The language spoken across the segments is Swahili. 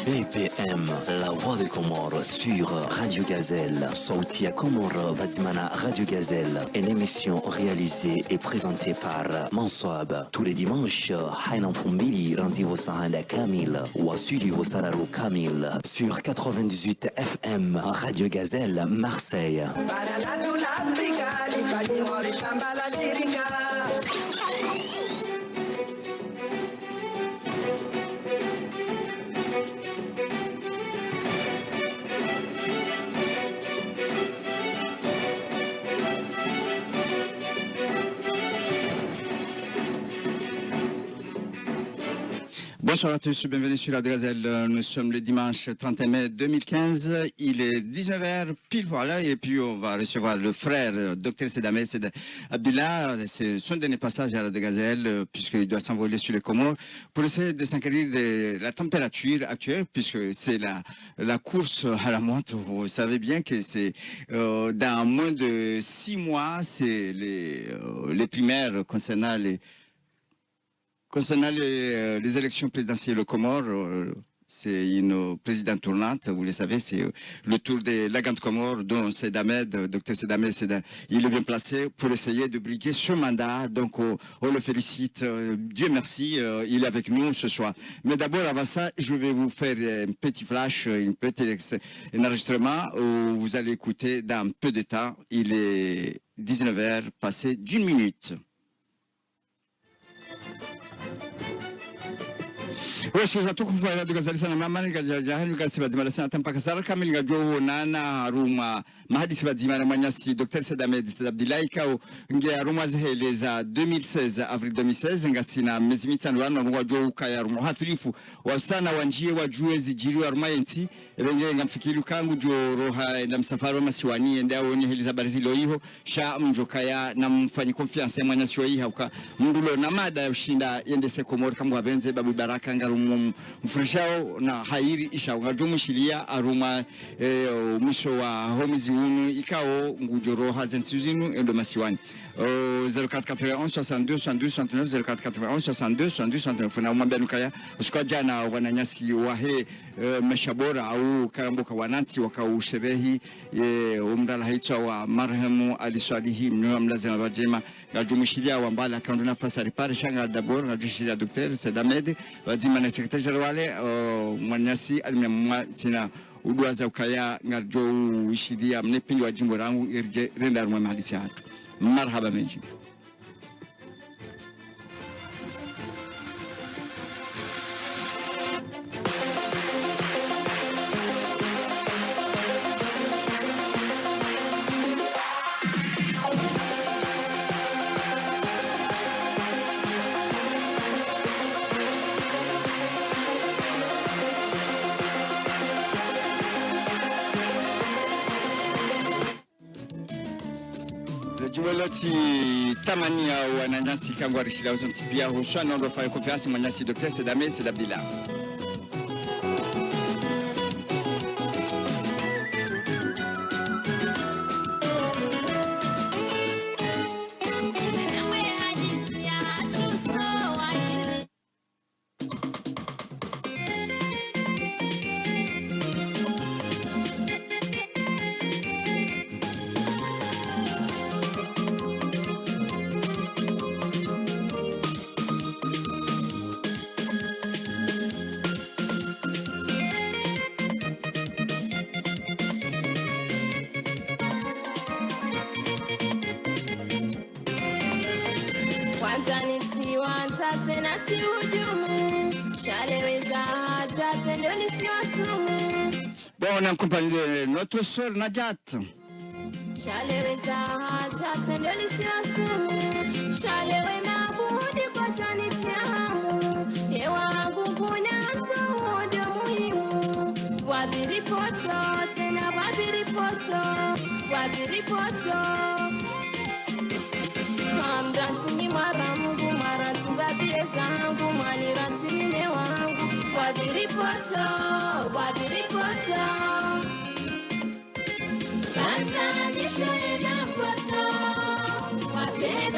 BPM, la voix des Comores sur Radio Gazelle. Sautia Comore Vadimana Radio Gazelle, une émission réalisée et présentée par Mansoab. Tous les dimanches, Hainan Fumbili, Ranzivo Sahanda Kamil, ou Sulivo Sararo Kamil, sur 98 FM, Radio Gazelle, Marseille. Bonsoir à tous, bienvenue sur la Gazelle. Nous sommes le dimanche 31 mai 2015. Il est 19h pile voilà et puis on va recevoir le frère Dr Sedame Abdillah. C'est son dernier passage à la Gazelle puisqu'il doit s'envoler sur les Comores pour essayer de s'enquérir de la température actuelle puisque c'est la course à la montre. Vous savez bien que c'est dans moins de 6 mois, c'est les primaires concernant les élections présidentielles au Comores, c'est une présidente tournante, vous le savez, c'est le tour de la Grande Comore dont Dr Sedame, il est bien placé pour essayer de briguer ce mandat. Donc on le félicite, Dieu merci, il est avec nous ce soir. Mais d'abord avant ça, je vais vous faire un petit flash, un enregistrement où vous allez écouter dans peu de temps. Il est 19h, passé d'1 minute. Weshiza tukufuata tukazalisana mama nikajahani kasibadzimala sana tampaka sara kamili ngajo nana haruma mahadisi badzimala manyasi Dr Sedame Abdillah kao nge haruma ziheleza 2016 avril 2016 ngasina miezi mitano wano ngwajo ukaya haruma hafilifu wasana wanjie wajue zijiri haruma yenti ebenge ngamfikiri kangu jo roha na msafara wa masiwani ende aone heliza barizilo hiyo sha mjokaya na mfanyi confiance manyasi wa hauka mundulo na mada ya ushinda yende se Komori kama wabenze babu baraka ngaru mfurishao na hairi isha ngajumu shilia aruma mwisho wa homizi unu ikao ngujoro hazentuzinu endo masiwani 0481 62 62 69 0481 62 62 69 na umambia nukaya usikwa jana wananyasi wahe meshabora au karamboka wanansi wakausherehi umdala haitwa wa marhamu aliswalihi mnua mlazima wajema ngajumushilia wambala akandu nafasa ripare shanga dabor ngajushilia Dr Sedame wazima na sekretari generale mwanyasi alimemwa tina uduaza ukaya ngarjo uishidia mnepindi wa jimbo rangu irje renda rumwe mahalisi hatu. Marhaba menji. Juweloti tamania wananyasi kangwa rishila uzontipia huswa na ndo faya konfiansi mwanyasi Dr Sedame Abdillah. Bon, on est en compagnie de notre sœur Najat. Santa Nisho ina poto, wabe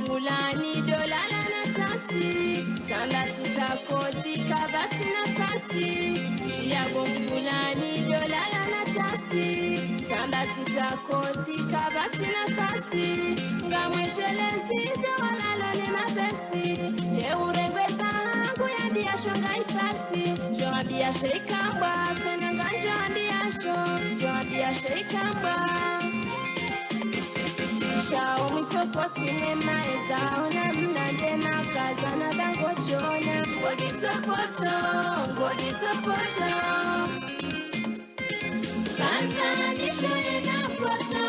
Fulani dolala na tasi, salatu takoti kabati na pasi. Shiabo fulani dolala na tasi, salatu takoti kabati na pasi. Ngamweshelezi walalo ni mapesi, ye urebeta hangu ya diasho ngaifasi. Joa diasho ikamba, tena ganja diasho, joa diasho ikamba. Shao misopoti mema ezaona mnande na kaza na dango chona godito poto Santa nishone na poto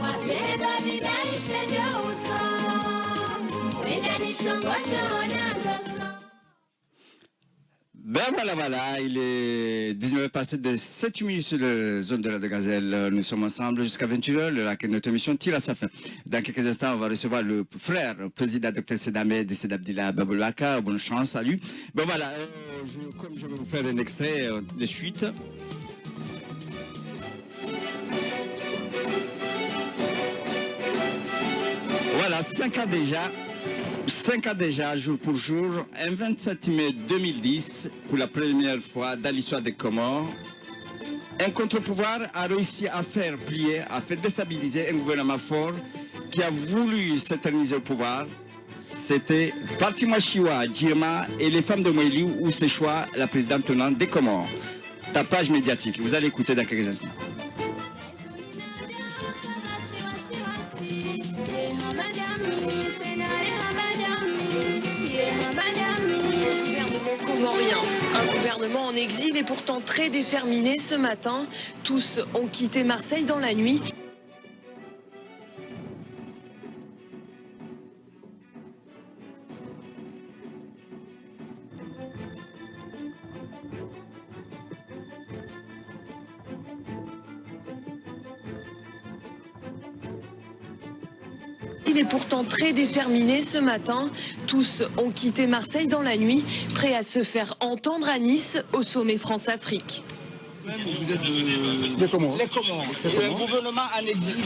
Wabeba bila ishende uso Wenda nishongo chona doso. Ben voilà, il est 19h passé de 7 minutes sur la zone de la de Gazelle. Nous sommes ensemble jusqu'à 21h, notre émission tire à sa fin. Dans quelques instants, on va recevoir le frère, président Dr Sedamed Abdillah Baboulaka. Bonne chance, salut. Ben voilà, comme je vais vous faire un extrait de suite. Voilà, 5 ans déjà, jour pour jour, un 27 mai 2010, pour la première fois dans l'histoire des Comores, un contre-pouvoir a réussi à faire plier, à faire déstabiliser un gouvernement fort qui a voulu s'éterniser au pouvoir. C'était Parti Machiwa, Djirma et les femmes de Moueli, où c'est choix la présidente tenante des Comores. Tapage médiatique, vous allez écouter dans quelques instants. Un gouvernement en exil est pourtant très déterminé ce matin. Tous ont quitté Marseille dans la nuit. Il est pourtant très déterminé ce matin. Tous ont quitté Marseille dans la nuit, prêts à se faire entendre à Nice au sommet France-Afrique. Vous êtes les Comores. Les Comores. Un gouvernement en exil.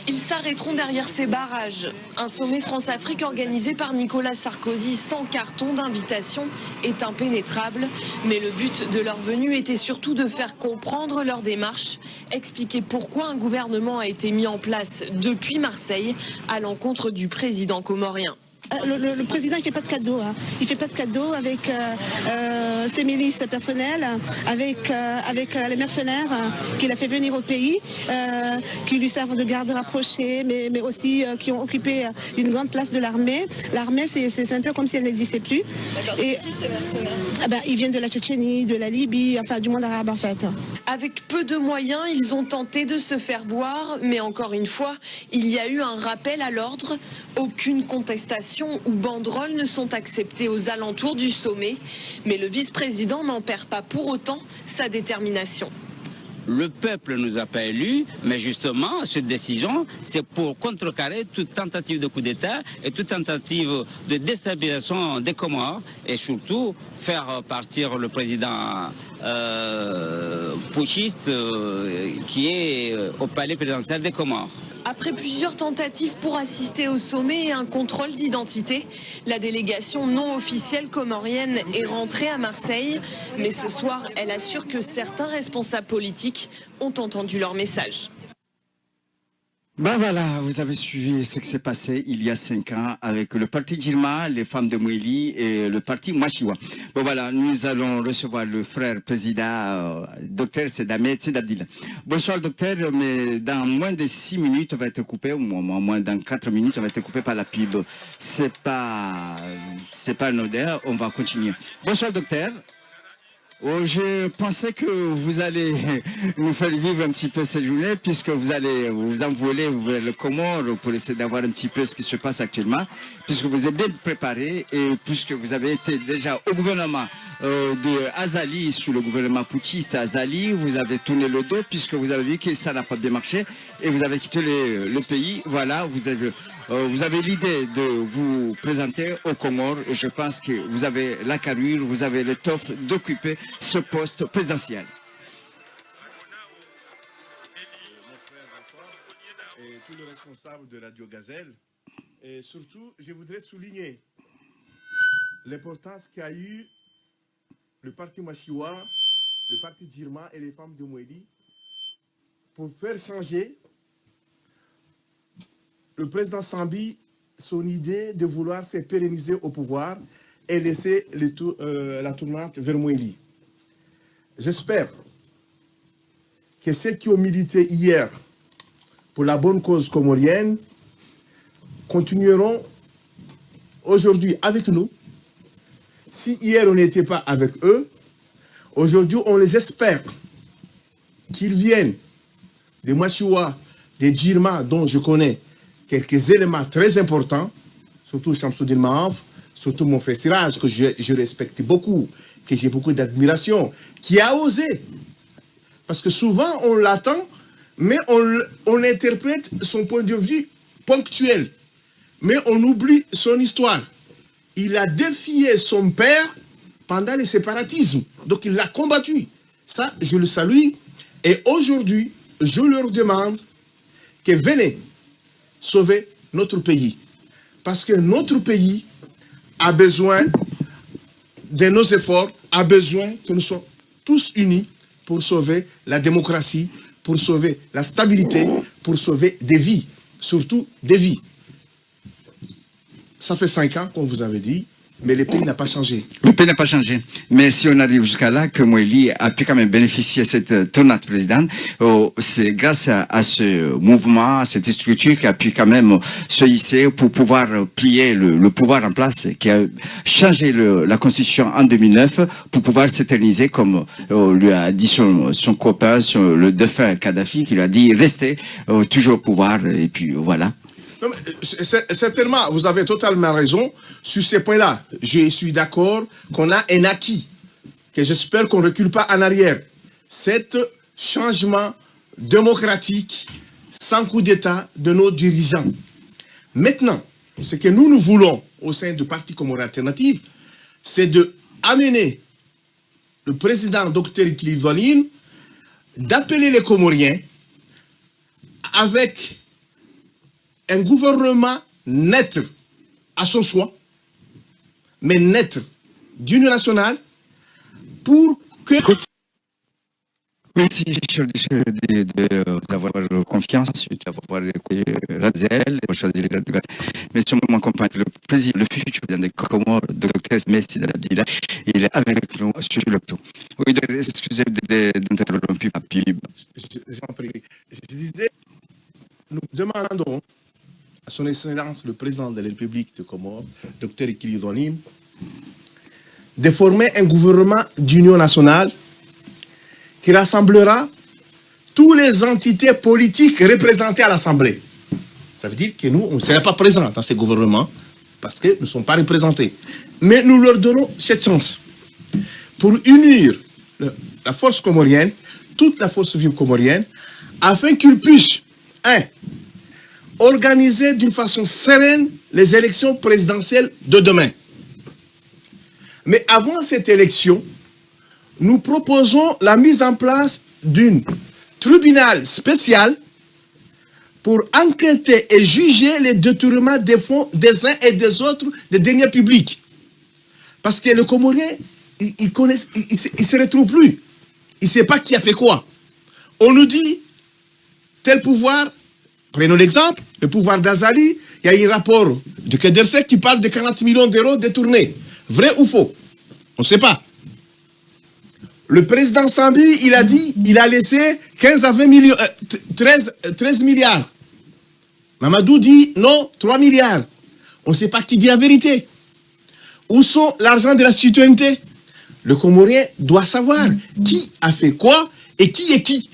Ils s'arrêteront derrière ces barrages. Un sommet France-Afrique organisé par Nicolas Sarkozy sans carton d'invitation est impénétrable. Mais le but de leur venue était surtout de faire comprendre leur démarche, expliquer pourquoi un gouvernement a été mis en place depuis Marseille à l'encontre du président comorien. Le président il fait pas de cadeaux, hein. Il fait pas de cadeaux avec ses milices personnelles, avec les mercenaires qu'il a fait venir au pays, qui lui servent de garde rapprochée, mais aussi qui ont occupé une grande place de l'armée. L'armée c'est un peu comme si elle n'existait plus. Et qui ces mercenaires? Ils viennent de la Tchétchénie, de la Libye, enfin du monde arabe en fait. Avec peu de moyens, ils ont tenté de se faire voir, mais encore une fois, il y a eu un rappel à l'ordre. Aucune contestation ou banderoles ne sont acceptées aux alentours du sommet, mais le vice-président n'en perd pas pour autant sa détermination. Le peuple ne nous a pas élus, mais justement, cette décision, c'est pour contrecarrer toute tentative de coup d'État et toute tentative de déstabilisation des Comores et surtout faire partir le président putschiste qui est au palais présidentiel des Comores. Après plusieurs tentatives pour assister au sommet et un contrôle d'identité, la délégation non officielle comorienne est rentrée à Marseille. Mais ce soir, elle assure que certains responsables politiques ont entendu leur message. Ben voilà, vous avez suivi ce qui s'est passé il y a 5 ans avec le parti Djirma, les femmes de Moueli et le parti Machiwa. Bon voilà, nous allons recevoir le frère président Dr Sedamed Abdillah. Bonsoir docteur, mais dans moins de 6 minutes on va être coupé, ou moins dans 4 minutes on va être coupé par la pub. C'est pas anodin, on va continuer. Bonsoir docteur. Oh, je pensais que vous allez nous faire vivre un petit peu cette journée, puisque vous allez vous envoler vers le Comore pour essayer d'avoir un petit peu ce qui se passe actuellement, puisque vous êtes bien préparé et puisque vous avez été déjà au gouvernement de Azali, sous le gouvernement putschiste Azali, vous avez tourné le dos puisque vous avez vu que ça n'a pas bien marché et vous avez quitté le pays. Voilà, vous avez l'idée de vous présenter aux Comores et je pense que vous avez la carrure, vous avez l'étoffe d'occuper ce poste présidentiel. Et tous les responsables de Radio Gazelle. Et surtout, je voudrais souligner l'importance qu'a eu le parti Machiwa, le parti Djirma et les femmes de Mouéli pour faire changer le président Sambi son idée de vouloir se pérenniser au pouvoir et laisser la tournante vers Mouéli. J'espère que ceux qui ont milité hier pour la bonne cause comorienne continueront aujourd'hui avec nous. Si hier on n'était pas avec eux, aujourd'hui on les espère qu'ils viennent des Machiwa, des Djirma, dont je connais quelques éléments très importants, surtout Shamsuddin Mahaf, surtout mon frère Siraj, que je respecte beaucoup, que j'ai beaucoup d'admiration, qui a osé. Parce que souvent on l'attend, mais on interprète son point de vue ponctuel. Mais on oublie son histoire. Il a défié son père pendant les séparatismes. Donc il l'a combattu. Ça, je le salue. Et aujourd'hui, je leur demande que venez sauver notre pays. Parce que notre pays a besoin de nos efforts, a besoin que nous soyons tous unis pour sauver la démocratie, pour sauver la stabilité, pour sauver des vies, surtout des vies. Ça fait 5 ans, comme vous avez dit, mais le pays n'a pas changé. Le pays n'a pas changé. Mais si on arrive jusqu'à là, que Mouéli a pu quand même bénéficier de cette tournante présidente, c'est grâce à ce mouvement, à cette structure qui a pu quand même se hisser pour pouvoir plier le pouvoir en place, qui a changé la constitution en 2009 pour pouvoir s'éterniser, comme lui a dit son copain, le défunt Kadhafi, qui lui a dit restez toujours au pouvoir, et puis voilà. Certainement, vous avez totalement raison sur ces points-là. Je suis d'accord qu'on a un acquis, que j'espère qu'on ne recule pas en arrière. Cet changement démocratique sans coup d'État de nos dirigeants. Maintenant, ce que nous voulons au sein du Parti Comore Alternative, c'est d'amener le président Dr Ikili d'appeler les Comoriens avec un gouvernement net à son choix, mais net d'union nationale pour que... Merci d'avoir confiance, d'avoir écouté Razel, de choisir la droite. Mais sur mon compagnon, le président, le futur président des Comores, Dr Messi Abdillah, il est avec nous sur le plateau. Oui, excusez d'interrompre. J'en prie. Je disais, nous demandons à son Excellence le président de la République de Comores, Dr Ikili Ibrahim, de former un gouvernement d'union nationale qui rassemblera toutes les entités politiques représentées à l'Assemblée. Ça veut dire que nous, on ne sera pas présents dans ces gouvernements parce que nous ne sommes pas représentés. Mais nous leur donnons cette chance pour unir la force comorienne, toute la force vive comorienne, afin qu'ils puissent, organiser d'une façon sereine les élections présidentielles de demain. Mais avant cette élection, nous proposons la mise en place d'un tribunal spécial pour enquêter et juger les détournements des fonds des uns et des autres des deniers publics. Parce que le Comorien, il ne se retrouve plus. Il ne sait pas qui a fait quoi. On nous dit, tel pouvoir, prenons l'exemple, le pouvoir d'Azali, il y a un rapport de Kedersek qui parle de 40 millions d'euros détournés. Vrai ou faux? On ne sait pas. Le président Sambi, il a dit, il a laissé 15 à 20 millions, 13 milliards. Mamadou dit, non, 3 milliards. On ne sait pas qui dit la vérité. Où sont l'argent de la citoyenneté? le Comorien doit savoir qui a fait quoi et qui est qui.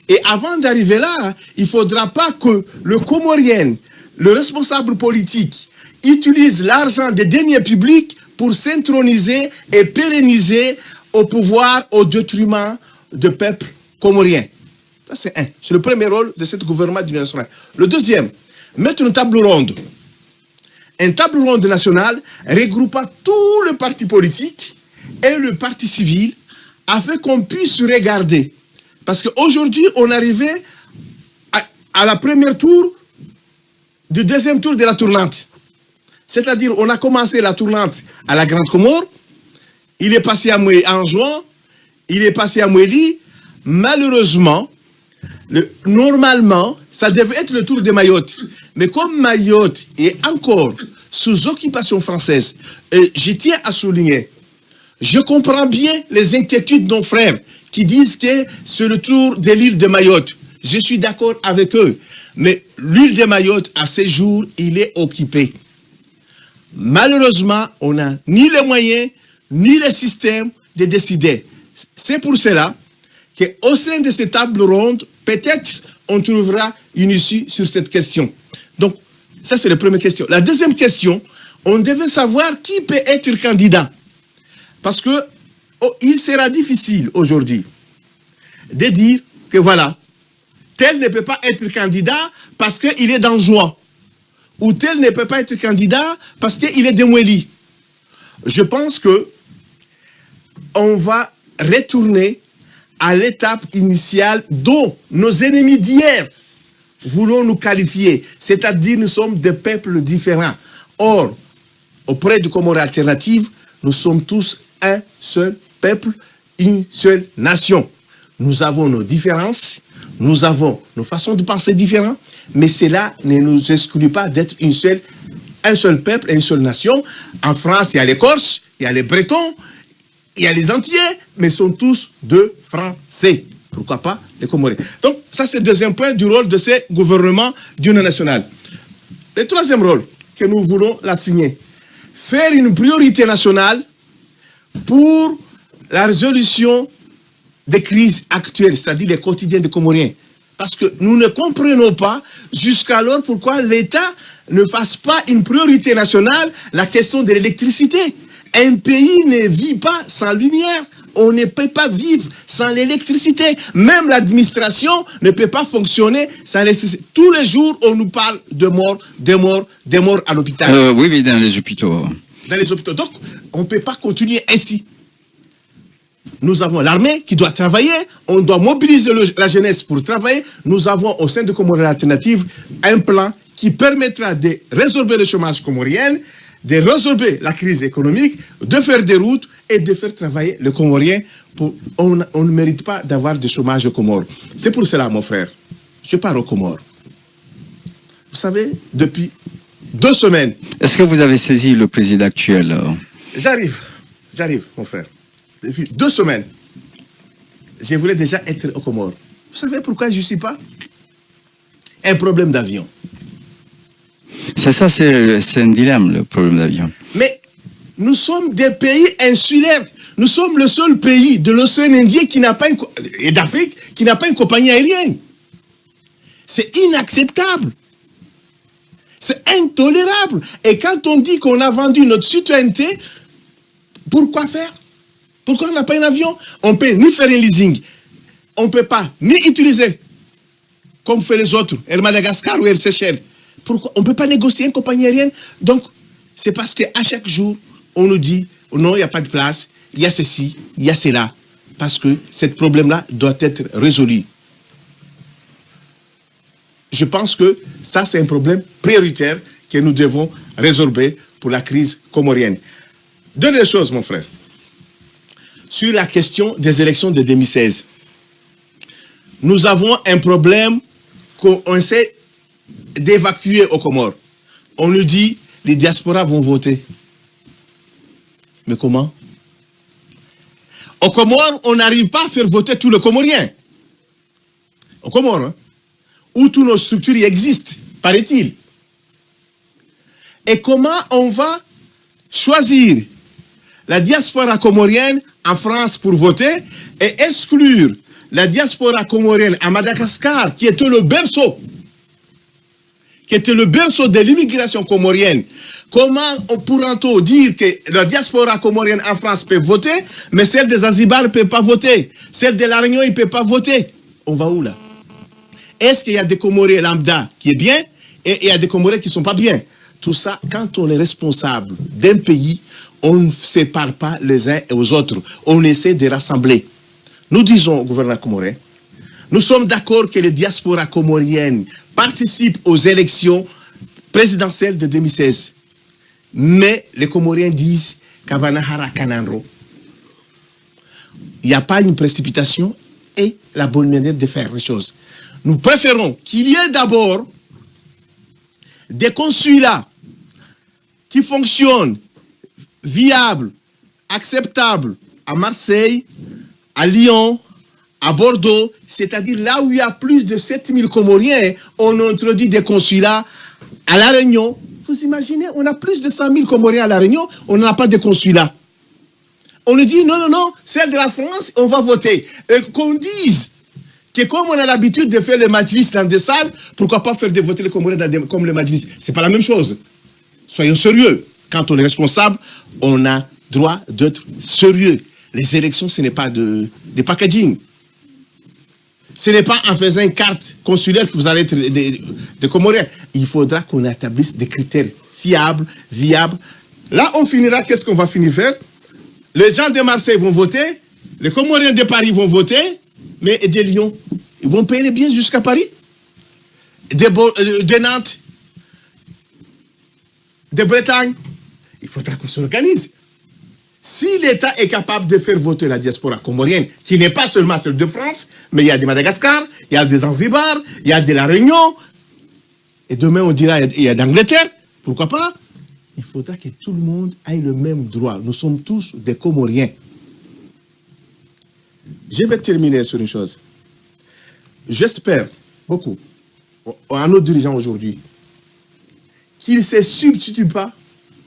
Et avant d'arriver là, il ne faudra pas que le Comorien, le responsable politique, utilise l'argent des deniers publics pour s'introniser et pérenniser au pouvoir au détriment du peuple comorien. Ça, c'est un. C'est le premier rôle de ce gouvernement d'union nationale. Le deuxième, mettre une table ronde. Une table ronde nationale regroupant tous les partis politiques et le parti civil afin qu'on puisse regarder. Parce qu'aujourd'hui, on arrivait à la première tour du deuxième tour de la tournante. C'est-à-dire, on a commencé la tournante à la Grande Comore, il est passé à en juin, il est passé à Mouéli. Malheureusement, normalement, ça devait être le tour de Mayotte. Mais comme Mayotte est encore sous occupation française, et je tiens à souligner, je comprends bien les inquiétudes de nos frères qui disent que c'est le tour de l'île de Mayotte. Je suis d'accord avec eux. Mais l'île de Mayotte, à ces jours, il est occupé. Malheureusement, on n'a ni les moyens, ni le système de décider. C'est pour cela qu'au sein de cette table ronde, peut-être on trouvera une issue sur cette question. Donc, ça c'est la première question. La deuxième question, on devait savoir qui peut être candidat. Parce que il sera difficile aujourd'hui de dire que voilà, tel ne peut pas être candidat parce qu'il est dans joie. Ou tel ne peut pas être candidat parce qu'il est de Mouéli. Je pense que on va retourner à l'étape initiale dont nos ennemis d'hier voulons nous qualifier. C'est-à-dire nous sommes des peuples différents. Or, auprès du Comore alternative, nous sommes tous un seul peuple, une seule nation. Nous avons nos différences, nous avons nos façons de penser différentes, mais cela ne nous exclut pas d'être un seul peuple et une seule nation. En France, il y a les Corses, il y a les Bretons, il y a les Antillais, mais sont tous deux Français. Pourquoi pas les Comoriens? Donc, ça, c'est le deuxième point du rôle de ces gouvernements d'union nationale. Le troisième rôle que nous voulons l'assigner, faire une priorité nationale pour la résolution des crises actuelles, c'est-à-dire les quotidiens des Comoriens. Parce que nous ne comprenons pas jusqu'alors pourquoi l'État ne fasse pas une priorité nationale la question de l'électricité. Un pays ne vit pas sans lumière. On ne peut pas vivre sans l'électricité. Même l'administration ne peut pas fonctionner sans l'électricité. Tous les jours, on nous parle de morts, de morts, de morts à l'hôpital. Oui, dans les hôpitaux. Dans les hôpitaux. Donc, on ne peut pas continuer ainsi. Nous avons l'armée qui doit travailler, on doit mobiliser la jeunesse pour travailler. Nous avons au sein de Comores Alternatives un plan qui permettra de résorber le chômage comorien, de résorber la crise économique, de faire des routes et de faire travailler les Comoriens. On ne mérite pas d'avoir de chômage aux Comores. C'est pour cela, mon frère, je pars aux Comores. Vous savez, depuis 2 semaines... Est-ce que vous avez saisi le président actuel? J'arrive, mon frère. Depuis 2 semaines, je voulais déjà être aux Comores. Vous savez pourquoi je ne suis pas? Un problème d'avion. C'est ça, c'est un dilemme, le problème d'avion. Mais nous sommes des pays insulaires. Nous sommes le seul pays de l'océan Indien et d'Afrique qui n'a pas une compagnie aérienne. C'est inacceptable. C'est intolérable. Et quand on dit qu'on a vendu notre citoyenneté, pourquoi faire? Pourquoi on n'a pas un avion? On ne peut ni faire un leasing. On ne peut pas ni utiliser, comme fait les autres, Air Madagascar ou Air Seychelles. Pourquoi? On ne peut pas négocier une compagnie aérienne. Donc, c'est parce qu'à chaque jour, on nous dit, non, il n'y a pas de place, il y a ceci, il y a cela. Parce que ce problème-là doit être résolu. Je pense que ça, c'est un problème prioritaire que nous devons résorber pour la crise comorienne. Dernière chose, mon frère. Sur la question des élections de 2016, nous avons un problème qu'on essaie d'évacuer aux Comores. On nous dit, les diasporas vont voter. Mais comment? Aux Comores, on n'arrive pas à faire voter tous les Comoriens. Aux Comores, hein, où toutes nos structures y existent, paraît-il. Et comment on va choisir la diaspora comorienne en France pour voter et exclure la diaspora comorienne à Madagascar, qui était le berceau de l'immigration comorienne. Comment pourra-t-on dire que la diaspora comorienne en France peut voter, mais celle des Zanzibar ne peut pas voter, celle de La Réunion ne peut pas voter? On va où là? Est-ce qu'il y a des Comoriens lambda qui est bien et il y a des Comoriens qui ne sont pas bien? Tout ça, quand on est responsable d'un pays, on ne sépare pas les uns et aux autres. On essaie de rassembler. Nous disons au gouvernement comorien, nous sommes d'accord que les diasporas comoriennes participent aux élections présidentielles de 2016. Mais les Comoriens disent Kavanahara Kananro. Il n'y a pas une précipitation et la bonne manière de faire les choses. Nous préférons qu'il y ait d'abord des consulats qui fonctionnent, viables, acceptables à Marseille, à Lyon, à Bordeaux, c'est-à-dire là où il y a plus de 7000 Comoriens, on introduit des consulats à La Réunion. Vous imaginez, on a plus de 100 000 Comoriens à La Réunion, on n'a pas de consulat. On nous dit non, celle de la France, on va voter. Qu'on dise que comme on a l'habitude de faire les majlis dans des salles, pourquoi pas faire voter les Comoriens comme les majlis? C'est pas la même chose. Soyons sérieux. Quand on est responsable, on a droit d'être sérieux. Les élections, ce n'est pas de packaging. Ce n'est pas en faisant une carte consulaire que vous allez être des Comoriens. Il faudra qu'on établisse des critères fiables, viables. Là, on finira, qu'est-ce qu'on va finir faire? Les gens de Marseille vont voter, les Comoriens de Paris vont voter, mais de Lyon, ils vont payer les billets jusqu'à Paris. De Nantes, de Bretagne. Il faudra qu'on s'organise. Si l'État est capable de faire voter la diaspora comorienne, qui n'est pas seulement celle de France, mais il y a de Madagascar, il y a des Zanzibar, il y a de La Réunion, et demain on dira il y a d'Angleterre, pourquoi pas? Il faudra que tout le monde ait le même droit. Nous sommes tous des Comoriens. Je vais terminer sur une chose. J'espère beaucoup à nos dirigeants aujourd'hui qu'ils ne se substituent pas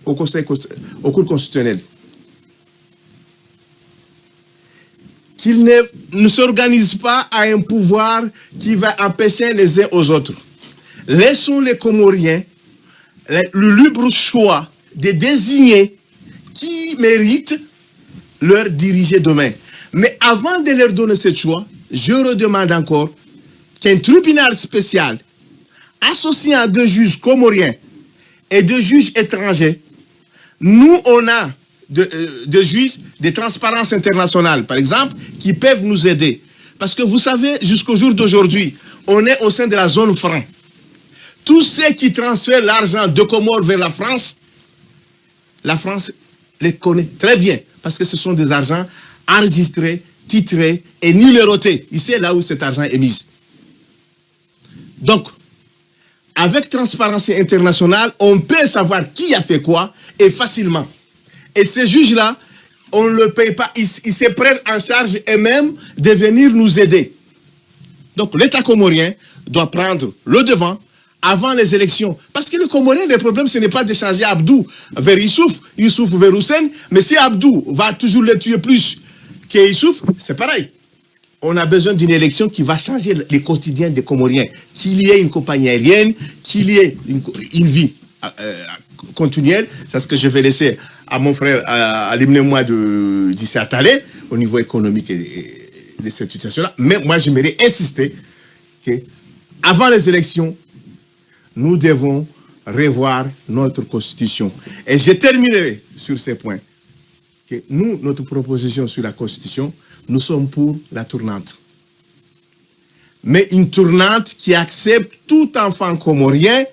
au Cour constitutionnel. Qu'ils ne s'organisent pas à un pouvoir qui va empêcher les uns aux autres. Laissons les Comoriens le libre choix de désigner qui mérite leur diriger demain. Mais avant de leur donner ce choix, je redemande encore qu'un tribunal spécial associant 2 juges comoriens et 2 juges étrangers, nous on a de juges de Transparence internationale, par exemple, qui peuvent nous aider. Parce que vous savez, jusqu'au jour d'aujourd'hui, on est au sein de la zone franc. Tous ceux qui transfèrent l'argent de Comores vers la France les connaît très bien. Parce que ce sont des argents enregistrés, titrés et numérotés. Ici, là où cet argent est mis. Donc, avec Transparence internationale, on peut savoir qui a fait quoi et facilement. Et ces juges-là, on ne le paye pas. Ils se prennent en charge eux-mêmes de venir nous aider. Donc l'État comorien doit prendre le devant avant les élections. Parce que le Comorien, le problème, ce n'est pas de changer Abdou vers Issouf, Issouf vers Hussein. Mais si Abdou va toujours les tuer plus que Issouf, c'est pareil. On a besoin d'une élection qui va changer le quotidien des Comoriens. Qu'il y ait une compagnie aérienne, qu'il y ait une vie continuelle. C'est ce que je vais laisser à mon frère, à l'hymne-moi d'ici à Talé, au niveau économique et de cette situation-là. Mais moi, j'aimerais insister qu'avant les élections, nous devons revoir notre constitution. Et je terminerai sur ces points. Que nous, notre proposition sur la constitution, nous sommes pour la tournante. Mais une tournante qui accepte tout enfant comorien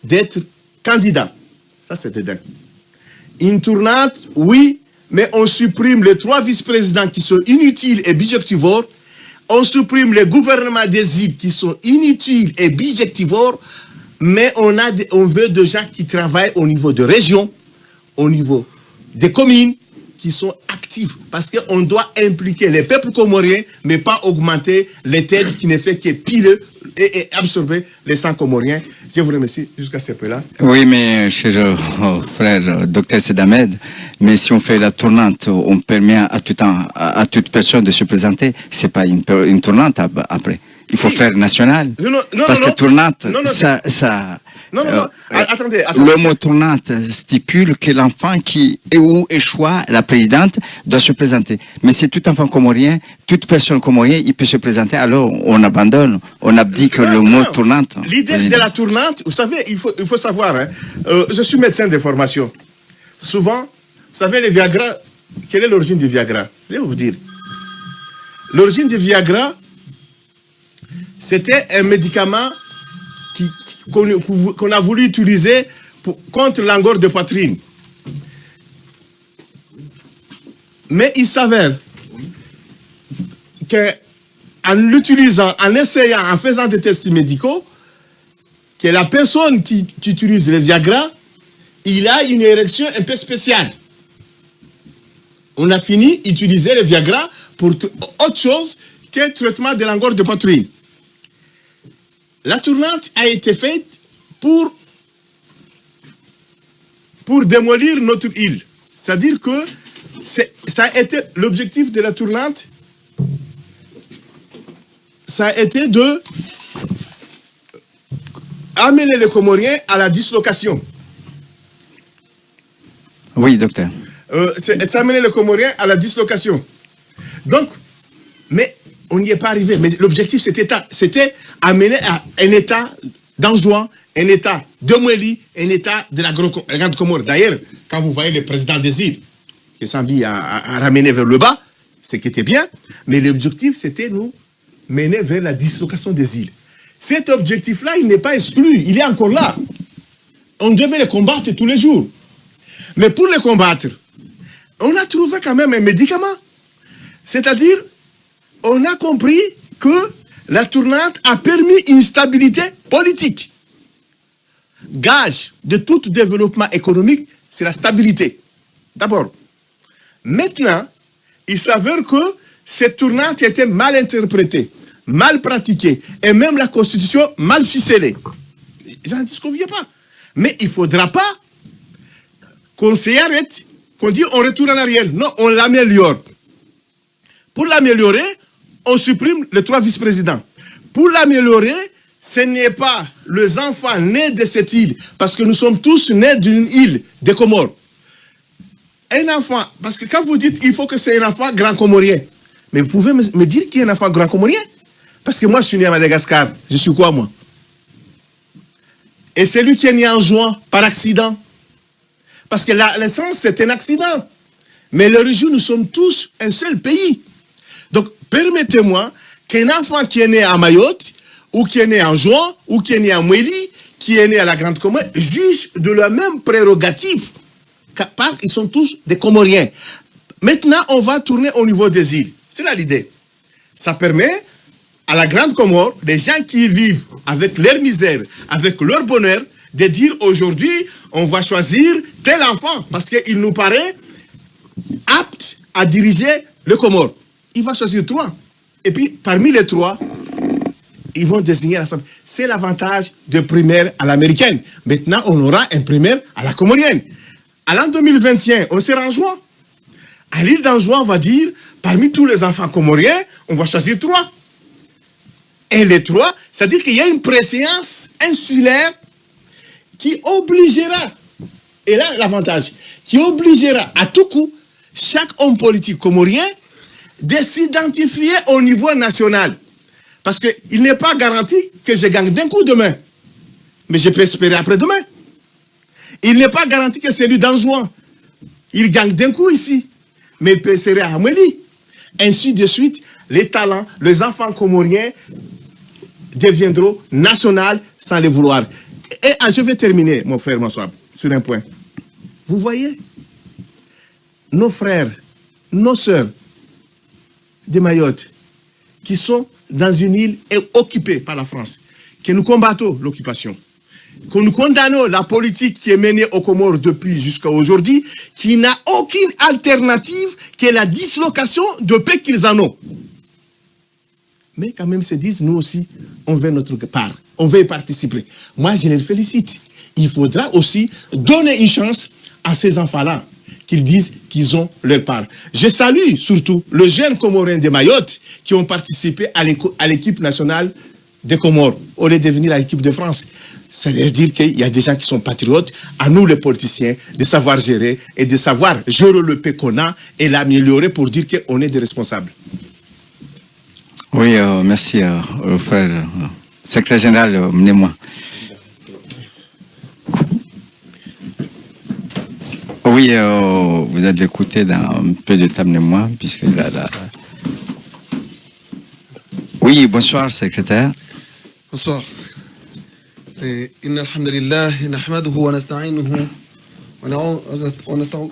d'être candidat. Ça, c'est dedans. Une tournante, oui, mais on supprime les 3 vice-présidents qui sont inutiles et bijectivores. On supprime les gouvernements des îles qui sont inutiles et bijectivores. Mais on veut des gens qui travaillent au niveau de régions, au niveau des communes, qui sont actifs. Parce qu'on doit impliquer les peuples comoriens, mais pas augmenter les têtes qui ne fait que piler et absorber les 100 Comoriens. Je vous remercie jusqu'à ce peu-là. Oui, mais cher frère docteur Sedamed, mais si on fait la tournante, on permet à toute personne de se présenter. C'est pas une tournante après. Il faut faire national. Parce que tournante, attendez. Le mot tournante stipule que l'enfant qui est où échoue la présidente doit se présenter. Mais c'est tout enfant comorien, toute personne comorienne, il peut se présenter. Alors on abandonne, on abdique le mot tournante. L'idée de la tournante, vous savez, il faut savoir. Hein, je suis médecin de formation. Souvent, vous savez, les Viagra, quelle est l'origine du Viagra? Je vais vous dire. L'origine du Viagra, c'était un médicament qu'on a voulu utiliser contre l'angor de poitrine. Mais il s'avère qu'en l'utilisant, en essayant, en faisant des tests médicaux, que la personne qui utilise le Viagra, il a une érection un peu spéciale. On a fini d'utiliser le Viagra pour autre chose que le traitement de l'angor de poitrine. La tournante a été faite pour démolir notre île. C'est-à-dire que ça a été l'objectif de la tournante, ça a été de amener les Comoriens à la dislocation. Oui, docteur. Ça a amené les Comoriens à la dislocation. Donc, mais on n'y est pas arrivé. Mais l'objectif, c'était amener à un État d'Anjouan, un État de Moueli, un État de la Grande Comore. D'ailleurs, quand vous voyez le président des îles, que Sambi a ramené vers le bas, ce qui était bien, mais l'objectif, c'était nous mener vers la dislocation des îles. Cet objectif-là, il n'est pas exclu, il est encore là. On devait le combattre tous les jours. Mais pour le combattre, on a trouvé quand même un médicament. C'est-à-dire, on a compris que la tournante a permis une stabilité politique. Gage de tout développement économique, c'est la stabilité. D'abord. Maintenant, il s'avère que cette tournante était mal interprétée, mal pratiquée, et même la Constitution mal ficelée. J'en disconviens pas. Mais il ne faudra pas qu'on s'y arrête, qu'on dit on retourne en arrière. Non, on l'améliore. Pour l'améliorer, on supprime les 3 vice-présidents. Pour l'améliorer, ce n'est pas les enfants nés de cette île, parce que nous sommes tous nés d'une île, des Comores. Un enfant, parce que quand vous dites il faut que c'est un enfant grand comorien, mais vous pouvez me dire qui est un enfant grand comorien? Parce que moi, je suis né à Madagascar. Je suis quoi, moi? Et c'est lui qui est né en juin, par accident. Parce que la naissance, c'est un accident. Mais l'origine, nous sommes tous un seul pays. Donc, permettez-moi qu'un enfant qui est né à Mayotte, ou qui est né en juin, ou qui est né à Moueli, qui est né à la Grande Comore, juge de la même prérogative. Car ils sont tous des Comoriens. Maintenant, on va tourner au niveau des îles. C'est là l'idée. Ça permet à la Grande Comore, des gens qui vivent avec leur misère, avec leur bonheur, de dire aujourd'hui, on va choisir tel enfant, parce qu'il nous paraît apte à diriger le Comore. Il va choisir 3. Et puis, parmi les 3, ils vont désigner l'ensemble. C'est l'avantage de primaire à l'américaine. Maintenant, on aura un primaire à la comorienne. À l'an 2021, on sera en juin. À l'île d'Anjouan, on va dire, parmi tous les enfants comoriens, on va choisir 3. Et les 3, c'est-à-dire qu'il y a une préséance insulaire qui obligera, et là l'avantage, qui obligera à tout coup chaque homme politique comorien de s'identifier au niveau national. Parce qu'il n'est pas garanti que je gagne d'un coup demain. Mais je peux espérer après-demain. Il n'est pas garanti que celui d'Anjouan, il gagne d'un coup ici. Mais il peut espérer à Moueli. Ainsi de suite, les talents, les enfants comoriens deviendront nationaux sans le vouloir. Et je vais terminer, mon frère Mansoab, sur un point. Vous voyez, nos frères, nos sœurs de Mayotte, qui sont dans une île occupée par la France, que nous combattons l'occupation, que nous condamnons la politique qui est menée aux Comores depuis jusqu'à aujourd'hui, qui n'a aucune alternative que la dislocation de paix qu'ils en ont. mais quand même se disent, nous aussi, on veut notre part, on veut y participer. Moi, je les félicite. Il faudra aussi donner une chance à ces enfants-là, qu'ils disent qu'ils ont leur part. Je salue surtout les jeunes Comoriens de Mayotte qui ont participé à l'équipe nationale des Comores, au lieu de venir à l'équipe de France. Ça veut dire qu'il y a des gens qui sont patriotes, à nous les politiciens, de savoir gérer et de savoir gérer le peu qu'on a et l'améliorer pour dire qu'on est des responsables. Oui, merci, frère. Secrétaire général, menez-moi. Oui, vous allez l'écouter dans un peu de temps, menez-moi, puisque là. Oui, bonsoir, secrétaire. Bonsoir. إن الحمد لله نحمده ونستعينه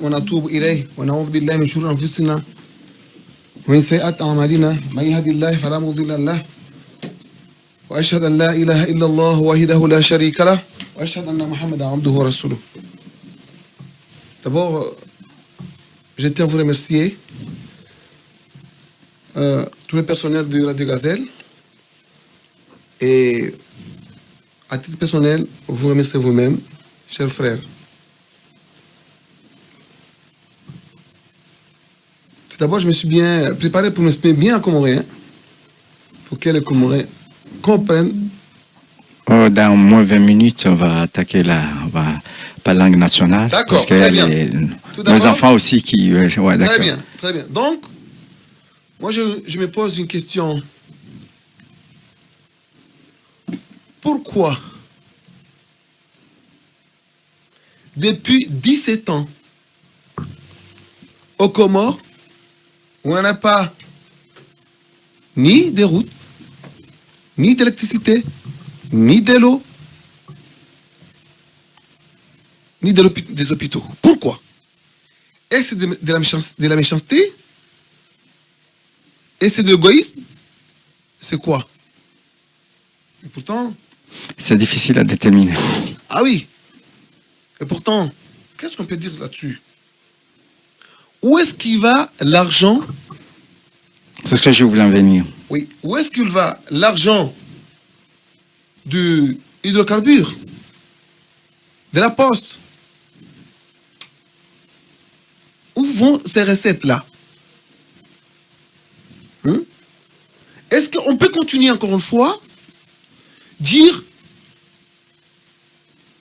ونتوب إليه ونعوذ بالله من شرور أنفسنا ومن سيئات أعمالنا من يهد الله فلا مضل له وأشهد أن لا إله إلا الله وحده لا شريك له وأشهد أن محمدا عبده ورسوله. D'abord, je tiens à vous remercier tout le personnel de Radio Gazelle et à titre personnel, vous remerciez vous-même, chers frères. Tout d'abord, je me suis bien préparé pour m'exprimer bien en comorien, pour que les Comoriens comprennent. Dans moins 20 minutes, on va attaquer la langue nationale. D'accord, parce que très bien. Nos enfants aussi qui... Ouais, très bien, très bien. Donc, moi, je me pose une question. Pourquoi, depuis 17 ans, aux Comores, on n'en a pas ni des routes, ni d'électricité, ni de l'eau, ni des hôpitaux? Pourquoi? Est-ce de la méchanceté? Est-ce de l'égoïsme? C'est quoi? Et pourtant... C'est difficile à déterminer. Ah oui. Et pourtant, qu'est-ce qu'on peut dire là-dessus? Où est-ce qu'il va l'argent? C'est ce que je voulais en venir. Oui. Où est-ce qu'il va l'argent du hydrocarbure, de la poste? Où vont ces recettes-là? Est-ce qu'on peut continuer encore une fois dire,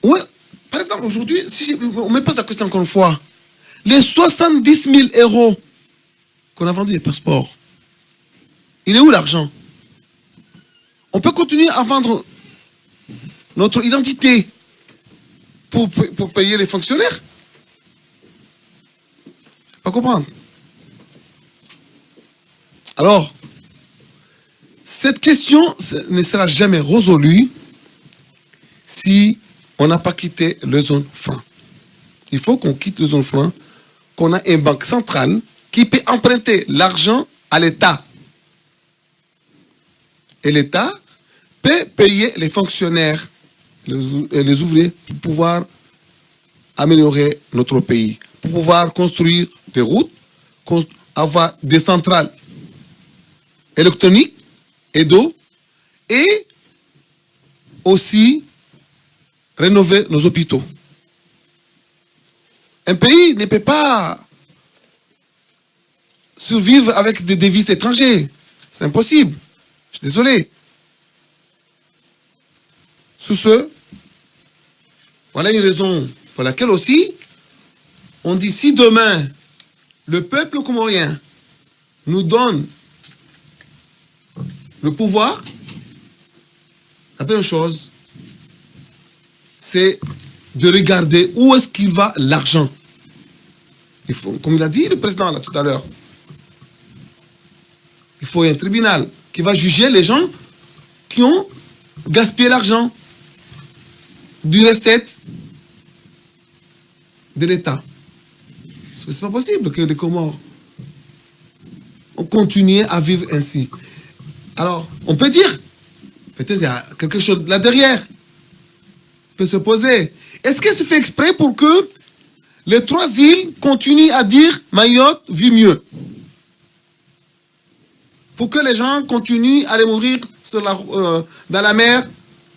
ouais, par exemple, aujourd'hui, si on me pose la question encore une fois, les 70 000 € qu'on a vendu des passeports, il est où l'argent? On peut continuer à vendre notre identité pour payer les fonctionnaires? Pas comprendre. Alors, cette question ne sera jamais résolue si on n'a pas quitté le zone franc. Il faut qu'on quitte le zone franc, qu'on a une banque centrale qui peut emprunter l'argent à l'État. Et l'État peut payer les fonctionnaires, les ouvriers, pour pouvoir améliorer notre pays, pour pouvoir construire des routes, avoir des centrales électroniques et d'eau, et aussi rénover nos hôpitaux. Un pays ne peut pas survivre avec des devises étrangères. C'est impossible. Je suis désolé. Sous ce, voilà une raison pour laquelle aussi, on dit si demain, le peuple comorien nous donne le pouvoir, la première chose, c'est de regarder où est-ce qu'il va l'argent. Il faut, comme il a dit le président là tout à l'heure, il faut un tribunal qui va juger les gens qui ont gaspillé l'argent du recette de l'État. C'est pas possible que les Comores ont continué à vivre ainsi. Alors, on peut dire, peut-être il y a quelque chose là derrière, peut se poser. Est-ce que c'est fait exprès pour que les trois îles continuent à dire Mayotte vit mieux? pour que les gens continuent à aller mourir sur dans la mer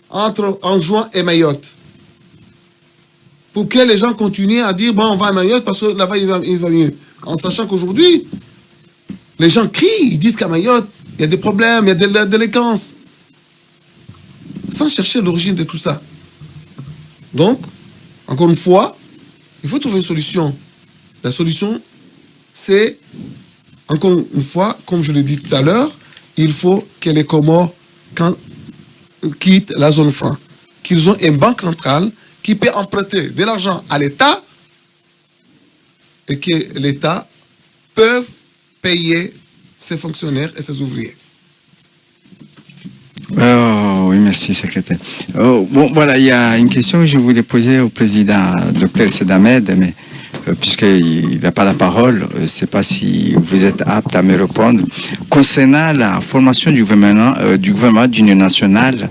entre Anjouan et Mayotte. Pour que les gens continuent à dire, bon, on va à Mayotte parce que là-bas, il va mieux. En sachant qu'aujourd'hui, les gens crient, ils disent qu'à Mayotte, il y a des problèmes, il y a de la délinquance. Sans chercher l'origine de tout ça. Donc, encore une fois, il faut trouver une solution. La solution, c'est, encore une fois, comme je l'ai dit tout à l'heure, il faut que les Comores quittent la zone franc. Qu'ils ont une banque centrale qui peut emprunter de l'argent à l'État et que l'État peut payer ses fonctionnaires et ses ouvriers. Oui, merci, secrétaire. Bon, voilà, il y a une question que je voulais poser au président, Dr Sedamed, mais puisqu'il n'a pas la parole, je ne sais pas si vous êtes apte à me répondre. Concernant la formation du gouvernement d'union nationale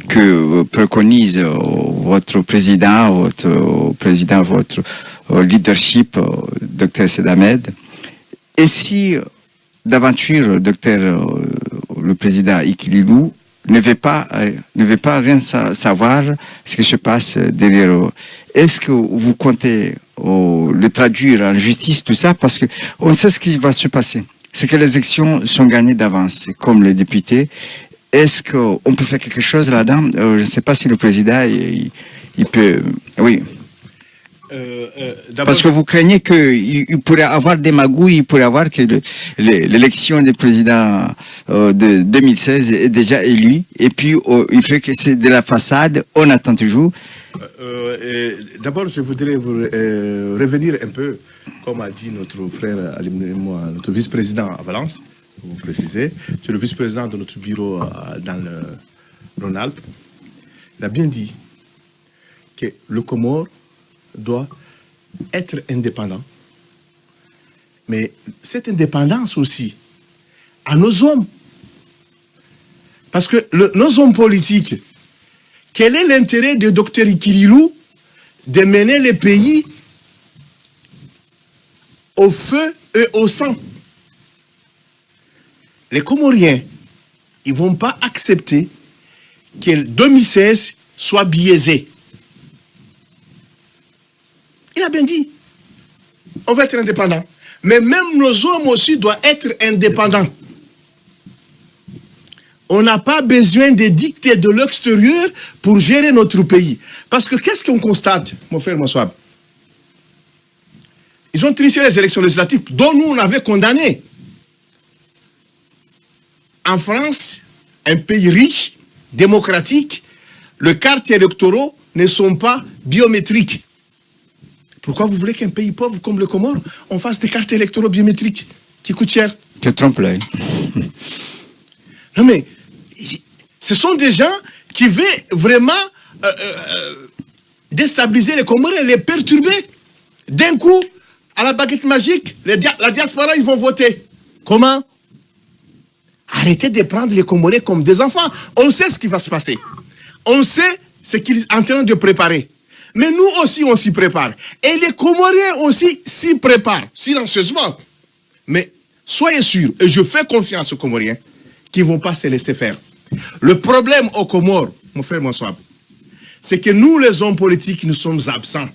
que préconise votre président, votre leadership, Dr Sedamed, et si d'aventure, le président Ikililou ne veut pas rien savoir ce qui se passe derrière eux. Est-ce que vous comptez le traduire en justice, tout ça? Parce que on sait ce qui va se passer. C'est que les élections sont gagnées d'avance, comme les députés. Est-ce qu'on peut faire quelque chose là-dedans? Je ne sais pas si le président, il peut... Oui. Parce que vous craignez qu'il pourrait avoir des magouilles, il pourrait avoir que l'élection des présidents de 2016 est déjà élue, et puis il fait que c'est de la façade, on attend toujours. D'abord, je voudrais vous revenir un peu, comme a dit notre frère, notre vice-président à Valence, vous précisez, c'est le vice-président de notre bureau dans le Rhône-Alpes. Il a bien dit que le Comore doit être indépendant. Mais cette indépendance aussi, à nos hommes. Parce que nos hommes politiques, quel est l'intérêt de Dr Ikililou de mener le pays au feu et au sang? Les Comoriens, ils ne vont pas accepter que 2016 soit biaisé. Il a bien dit, on va être indépendant. Mais même nos hommes aussi doivent être indépendants. On n'a pas besoin de dicter de l'extérieur pour gérer notre pays. Parce que qu'est-ce qu'on constate, mon frère Monsouab? Ils ont triché les élections législatives, dont nous, on avait condamné. En France, un pays riche, démocratique, les cartes électoraux ne sont pas biométriques. Pourquoi vous voulez qu'un pays pauvre comme le Comore, on fasse des cartes électoraux biométriques qui coûtent cher? Tu trompes l'œil. Non mais, ce sont des gens qui veulent vraiment déstabiliser les Comoriens, les perturber. D'un coup, à la baguette magique, la diaspora, ils vont voter. Comment? Arrêtez de prendre les Comoriens comme des enfants. On sait ce qui va se passer. On sait ce qu'il est en train de préparer. Mais nous aussi, on s'y prépare. Et les Comoriens aussi s'y préparent, silencieusement. Mais soyez sûrs, et je fais confiance aux Comoriens, qui ne vont pas se laisser faire. Le problème aux Comores, mon frère Monsouab, c'est que nous, les hommes politiques, nous sommes absents.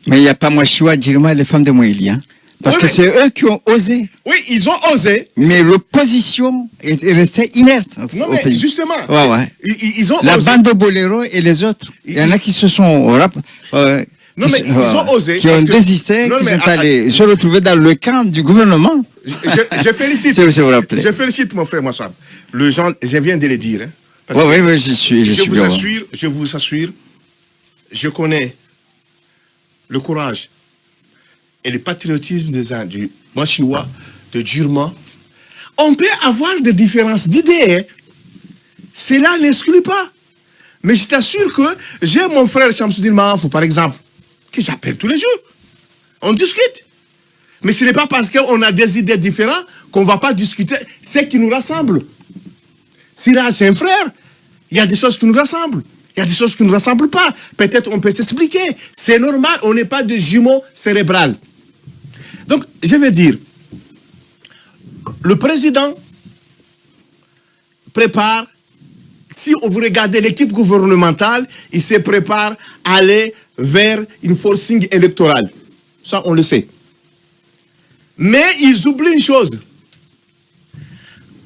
Mais il n'y a pas Mouachiwa, Djirma et les femmes de Mouili, hein? Parce que c'est eux qui ont osé. Oui, ils ont osé. Mais l'opposition est restée inerte. Non, mais pays. Justement, ils ont la osé. Bande de Boléro et les autres. Il y en a qui se sont... non, mais ils ont osé. Qui ont désisté, qui sont allés se retrouver dans le camp du gouvernement. Je félicite. Je félicite mon frère Monsouab. Je viens de le dire. Hein, oui, je vous assure, je connais le courage et le patriotisme du Mouachiwa, de Djirma. On peut avoir des différences d'idées. Hein. Cela n'exclut pas. Mais je t'assure que j'ai mon frère Chamsoudine Mahafou, par exemple, que j'appelle tous les jours. On discute. Mais ce n'est pas parce qu'on a des idées différentes qu'on ne va pas discuter ce qui nous rassemble. Si là, c'est un frère, il y a des choses qui nous rassemblent. Il y a des choses qui ne nous rassemblent pas. Peut-être on peut s'expliquer. C'est normal, on n'est pas des jumeaux cérébrales. Donc, je vais dire, le président prépare, si vous regardez l'équipe gouvernementale, il se prépare à aller vers une forcing électorale. Ça, on le sait. Mais ils oublient une chose.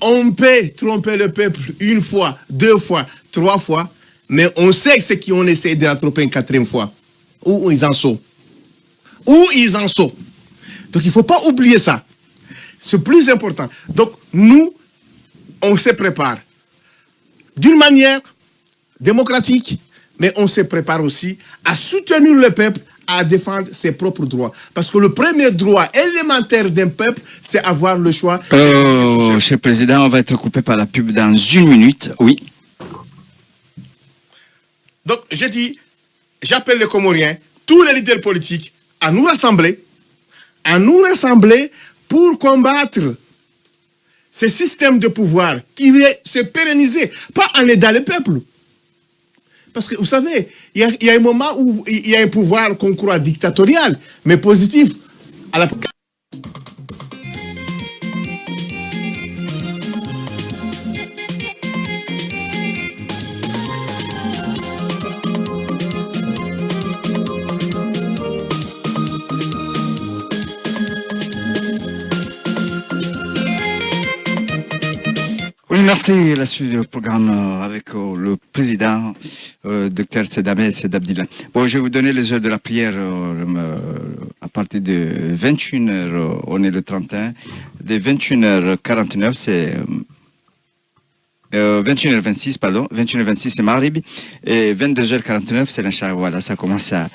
On peut tromper le peuple une fois, 2 fois, 3 fois, mais on sait ce qu'on essaie de la tromper une 4e fois. Où ils en sont. Où ils en sont. Donc il ne faut pas oublier ça. C'est plus important. Donc nous, on se prépare d'une manière démocratique, mais on se prépare aussi à soutenir le peuple, à défendre ses propres droits. Parce que le premier droit élémentaire d'un peuple, c'est avoir le choix. Monsieur le Président, on va être coupé par la pub dans 1 minute. Oui. Donc, je dis, j'appelle les Comoriens, tous les leaders politiques, à nous rassembler pour combattre ce système de pouvoir qui va se pérenniser, pas en aidant le peuple. Parce que, vous savez, il y a un moment où il y a un pouvoir qu'on croit dictatorial, mais positif. À la... Oui, merci. La suite du programme avec le président, Dr Sedame Sedabdila. Bon, je vais vous donner les heures de la prière à partir de 21h, on est le 31, de 21h49, c'est 21h26, pardon, 21h26 c'est Maghrib, et 22h49 c'est l'Inch'Allah. Voilà, ça commence à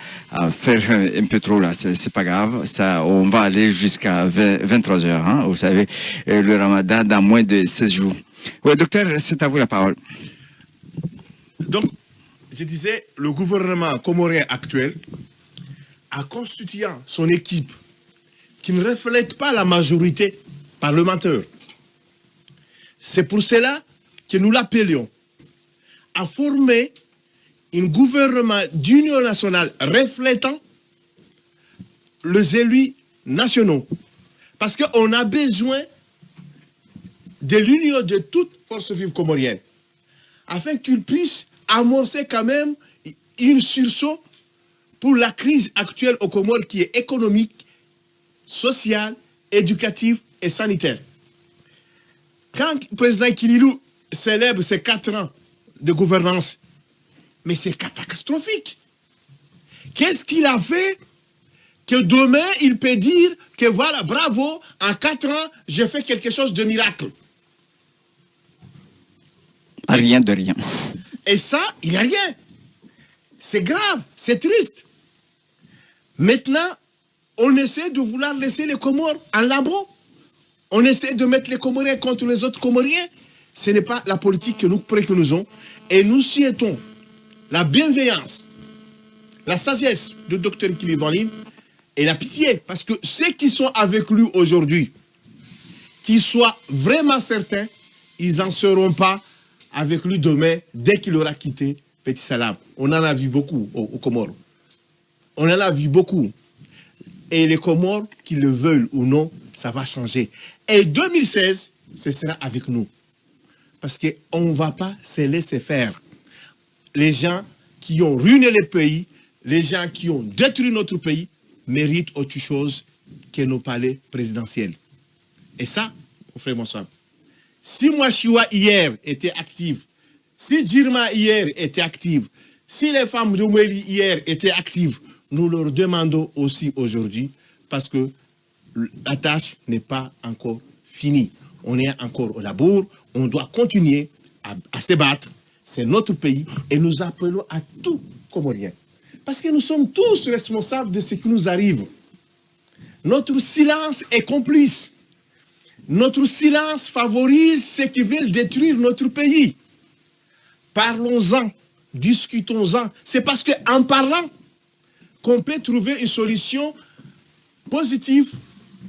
faire un peu trop là, c'est pas grave, ça, on va aller jusqu'à 23h, hein, vous savez, le Ramadan dans moins de 16 jours. Oui, docteur, c'est à vous la parole. Donc, je disais, le gouvernement comorien actuel, en constituant son équipe qui ne reflète pas la majorité parlementaire, c'est pour cela que nous l'appelions à former un gouvernement d'union nationale reflétant les élus nationaux. Parce qu'on a besoin de l'union de toutes forces vives comoriennes, afin qu'ils puissent amorcer quand même une sursaut pour la crise actuelle au Comores qui est économique, sociale, éducative et sanitaire. Quand le président Kililou célèbre ses 4 ans de gouvernance, mais c'est catastrophique. Qu'est-ce qu'il a fait que demain il peut dire que voilà, bravo, en 4 ans, j'ai fait quelque chose de miracle? Rien de rien. Et ça, il n'y a rien. C'est grave, c'est triste. Maintenant, on essaie de vouloir laisser les Comores en lambeaux. On essaie de mettre les Comoriens contre les autres Comoriens. Ce n'est pas la politique que nous préconisons. Et nous souhaitons la bienveillance, la sagesse de Dr Kilivaline et la pitié. Parce que ceux qui sont avec lui aujourd'hui, qu'ils soient vraiment certains, ils n'en seront pas avec lui demain, dès qu'il aura quitté Petit Salam. On en a vu beaucoup aux Comores. On en a vu beaucoup. Et les Comores, qu'ils le veulent ou non, ça va changer. Et 2016, ce sera avec nous. Parce qu'on ne va pas se laisser faire. Les gens qui ont ruiné le pays, les gens qui ont détruit notre pays, méritent autre chose que nos palais présidentiels. Et ça, frère Monsoab, si Mouachiwa hier était active, si Djirma hier était active, si les femmes de Moueli hier étaient actives, nous leur demandons aussi aujourd'hui, parce que la tâche n'est pas encore finie. On est encore au labour, on doit continuer à se battre. C'est notre pays et nous appelons à tous Comoriens. Parce que nous sommes tous responsables de ce qui nous arrive. Notre silence est complice. Notre silence favorise ceux qui veulent détruire notre pays. Parlons-en, discutons-en. C'est parce qu'en parlant qu'on peut trouver une solution positive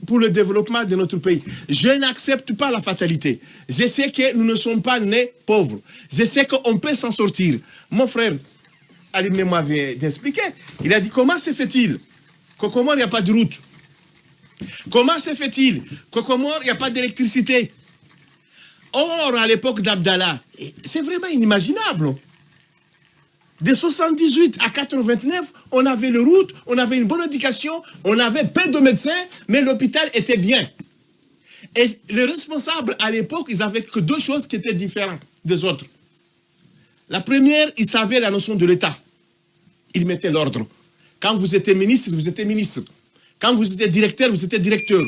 pour le développement de notre pays. Je n'accepte pas la fatalité. Je sais que nous ne sommes pas nés pauvres. Je sais qu'on peut s'en sortir. Mon frère Aline m'avait expliqué. Il a dit comment se fait-il qu'au Comores il n'y a pas de route? Comment se fait-il qu'au Comores il n'y a pas d'électricité? Or, à l'époque d'Abdallah, c'est vraiment inimaginable. De 78 à 89, on avait les routes, on avait une bonne éducation, on avait peu de médecins, mais l'hôpital était bien. Et les responsables, à l'époque, ils n'avaient que deux choses qui étaient différentes des autres. La première, ils savaient la notion de l'État. Ils mettaient l'ordre. Quand vous étiez ministre, vous étiez ministre. Quand vous étiez directeur, vous étiez directeur.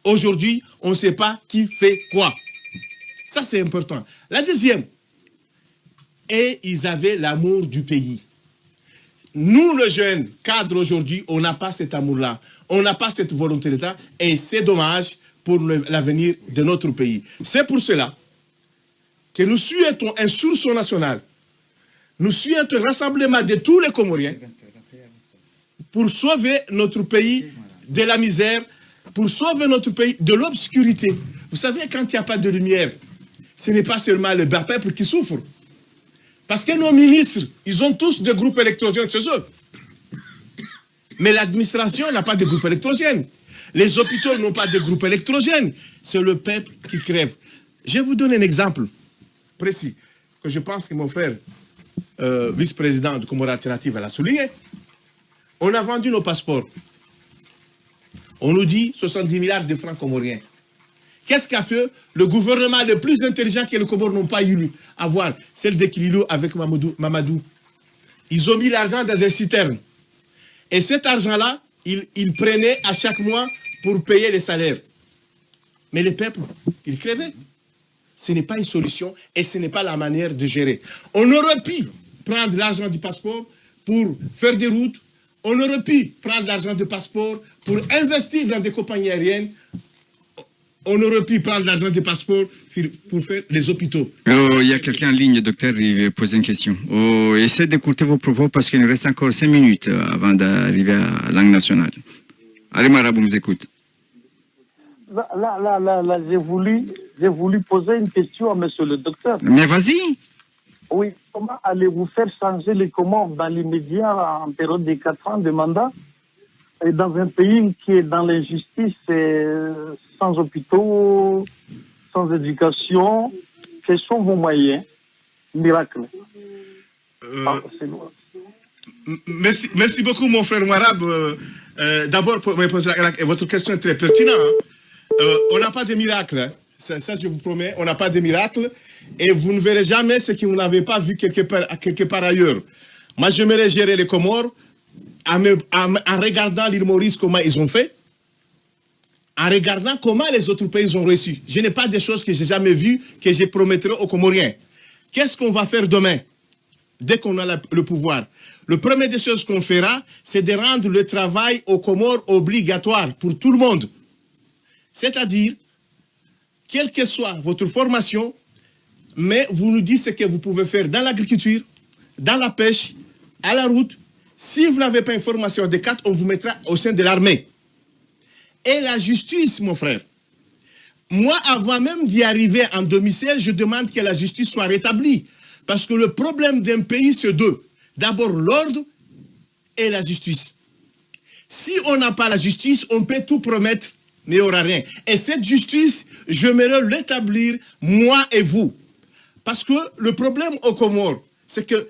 Aujourd'hui, on ne sait pas qui fait quoi. Ça, c'est important. La deuxième, et ils avaient l'amour du pays. Nous, les jeunes cadres aujourd'hui, on n'a pas cet amour-là. On n'a pas cette volonté d'État et c'est dommage pour l'avenir de notre pays. C'est pour cela que nous souhaitons un sursaut national. Nous souhaitons un rassemblement de tous les Comoriens pour sauver notre pays de la misère, pour sauver notre pays de l'obscurité. Vous savez, quand il n'y a pas de lumière, ce n'est pas seulement le bas peuple qui souffre. Parce que nos ministres, ils ont tous des groupes électrogènes chez eux. Mais l'administration n'a pas de groupe électrogène. Les hôpitaux n'ont pas de groupe électrogène. C'est le peuple qui crève. Je vais vous donner un exemple précis, que je pense que mon frère, vice-président de Comores Alternative, l'a souligné. On a vendu nos passeports. On nous dit 70 milliards de francs comoriens. Qu'est-ce qu'a fait le gouvernement le plus intelligent que les Comores n'ont pas eu à voir? Celle de Kililo avec Mamadou. Ils ont mis l'argent dans un citerne. Et cet argent-là, ils prenaient à chaque mois pour payer les salaires. Mais les peuples, ils crevaient. Ce n'est pas une solution et ce n'est pas la manière de gérer. On aurait pu prendre l'argent du passeport pour faire des routes. On aurait pu prendre l'argent du passeport pour investir dans des compagnies aériennes. On aurait pu prendre l'argent du passeport pour faire les hôpitaux. Il y a quelqu'un en ligne, docteur, il veut poser une question. Essayez d'écouter vos propos parce qu'il nous reste encore 5 minutes avant d'arriver à la langue nationale. Allez, Marabout, vous écoute. Là, j'ai voulu poser une question à monsieur le docteur. Mais vas-y. Oui, comment allez-vous faire changer les Comores dans l'immédiat en période de 4 ans de mandat et dans un pays qui est dans l'injustice, sans hôpitaux, sans éducation? Quels sont vos moyens? Miracle. Merci beaucoup, mon frère Marab. D'abord, pour me poser votre question est très pertinente. On n'a pas de miracle. Hein. Ça, je vous promets, on n'a pas de miracle. Et vous ne verrez jamais ce que vous n'avez pas vu quelque part ailleurs. Moi, j'aimerais gérer les Comores en regardant l'île Maurice, comment ils ont fait, en regardant comment les autres pays ont reçu. Je n'ai pas des choses que j'ai jamais vues, que je promettrai aux Comoriens. Qu'est-ce qu'on va faire demain, dès qu'on a le pouvoir? Le premier des choses qu'on fera, c'est de rendre le travail aux Comores obligatoire pour tout le monde. C'est-à-dire, quelle que soit votre formation, mais vous nous dites ce que vous pouvez faire dans l'agriculture, dans la pêche, à la route. Si vous n'avez pas une formation adéquate, on vous mettra au sein de l'armée. Et la justice, mon frère. Moi, avant même d'y arriver en 2016, je demande que la justice soit rétablie. Parce que le problème d'un pays, c'est deux. D'abord, l'ordre et la justice. Si on n'a pas la justice, on peut tout promettre, mais il n'y aura rien. Et cette justice, j'aimerais l'établir, moi et vous. Parce que le problème aux Comores, c'est que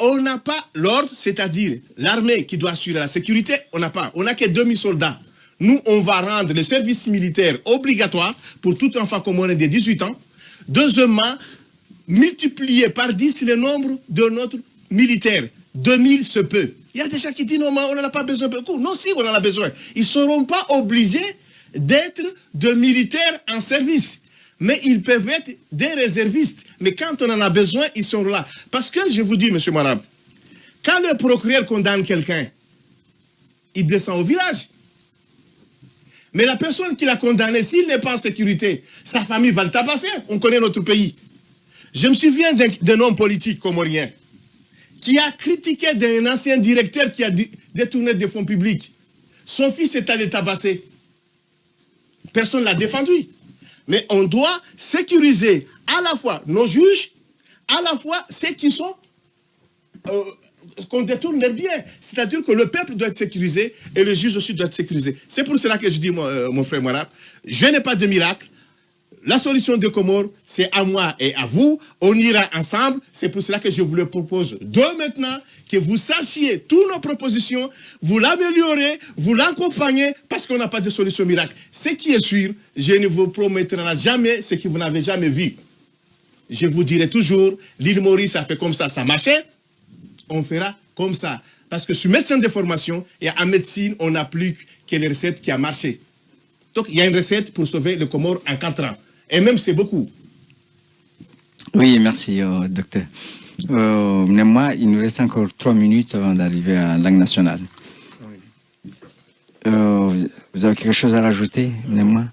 on n'a pas l'ordre, c'est-à-dire l'armée qui doit assurer la sécurité, on n'a pas. On n'a que 2000 soldats. Nous, on va rendre le service militaire obligatoire pour tout enfant comorien de 18 ans. Deuxièmement, multiplier par 10 le nombre de notre militaire. 2000, c'est peu. Il y a des gens qui disent non, mais on n'en a pas besoin. Non, si, on en a besoin. Ils ne seront pas obligés d'être de militaires en service. Mais ils peuvent être des réservistes. Mais quand on en a besoin, ils sont là. Parce que, je vous dis, M. Marab, quand le procureur condamne quelqu'un, il descend au village. Mais la personne qui l'a condamné, s'il n'est pas en sécurité, sa famille va le tabasser. On connaît notre pays. Je me souviens d'un homme politique comorien qui a critiqué d'un ancien directeur qui a détourné des fonds publics. Son fils est allé tabasser. Personne ne l'a défendu. Mais on doit sécuriser à la fois nos juges, à la fois ceux qui sont qu'on détourne leurs biens. C'est-à-dire que le peuple doit être sécurisé et le juge aussi doit être sécurisé. C'est pour cela que je dis, mon frère Marab, je n'ai pas de miracle. la solution de Comores, c'est à moi et à vous. On ira ensemble. C'est pour cela que je vous le propose de maintenant, que vous sachiez toutes nos propositions, vous l'améliorez, vous l'accompagnez, parce qu'on n'a pas de solution miracle. Ce qui est sûr, je ne vous promettrai jamais ce que vous n'avez jamais vu. Je vous dirai toujours, l'île Maurice a fait comme ça marchait, on fera comme ça. Parce que je suis médecin de formation et en médecine, on n'applique que les recettes qui ont marché. Donc, il y a une recette pour sauver le Comores en 4 ans. Et même, c'est beaucoup. Oui, merci, docteur. Moi, il nous reste encore 3 minutes avant d'arriver à la langue nationale. Vous avez quelque chose à rajouter, moi?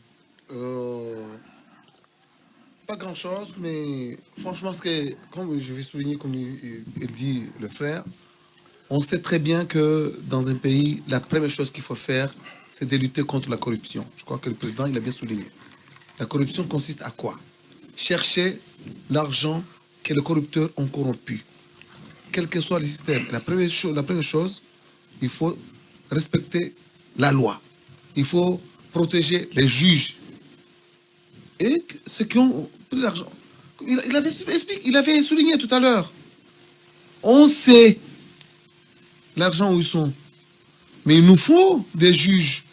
Pas grand-chose, mais franchement, comme je vais souligner, comme il dit le frère, on sait très bien que dans un pays, la première chose qu'il faut faire, c'est de lutter contre la corruption. Je crois que le président, il a bien souligné. La corruption consiste à quoi? Chercher l'argent que les corrupteurs ont corrompu. Quel que soit le système. La première chose, il faut respecter la loi. Il faut protéger les juges. Et ceux qui ont pris l'argent. Il avait souligné tout à l'heure. On sait l'argent où ils sont. Mais il nous faut des juges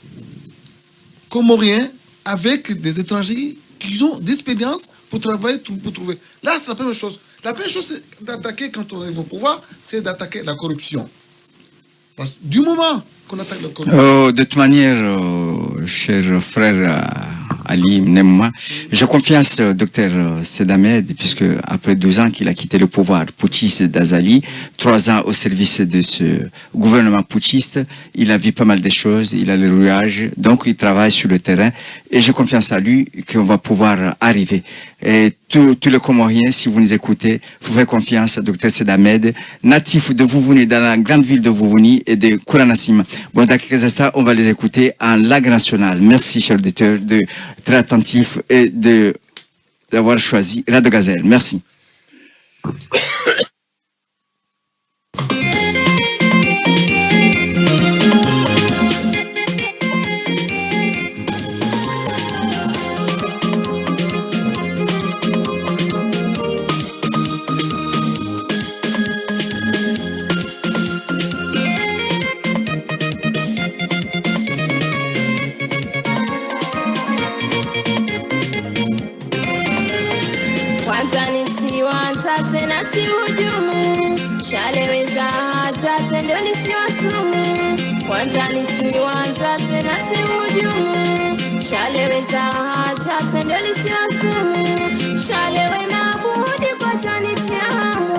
comoriens avec des étrangers qui ont d'expérience pour travailler, pour trouver. Là, c'est la première chose. La première chose, c'est d'attaquer, quand on est au pouvoir, c'est d'attaquer la corruption. Parce que du moment qu'on attaque la corruption... de toute manière, cher frère Ali Mnemma, je confiance au docteur Sedamed, puisque après 12 ans qu'il a quitté le pouvoir putschiste d'Azali, 3 ans au service de ce gouvernement putschiste, il a vu pas mal de choses, il a le rouillage, donc il travaille sur le terrain, et j'ai confiance à lui qu'on va pouvoir arriver. Et tous les Comoriens, si vous nous écoutez, vous faites confiance à docteur Sedamed, natif de Vouvouni, dans la grande ville de Vouvouni et de Kouranassim. Bon, dans quelques instants, on va les écouter en langue nationale. Merci, cher auditeur, de très attentif et d'avoir choisi Radio Gazelle. Merci. Nati hujumu shaleweza tate ndo nisiwa sumu kwanza nitiwanza tena ti hujumu shaleweza tate ndo nisiwa sumu shalewe mabudi kwa chani chamu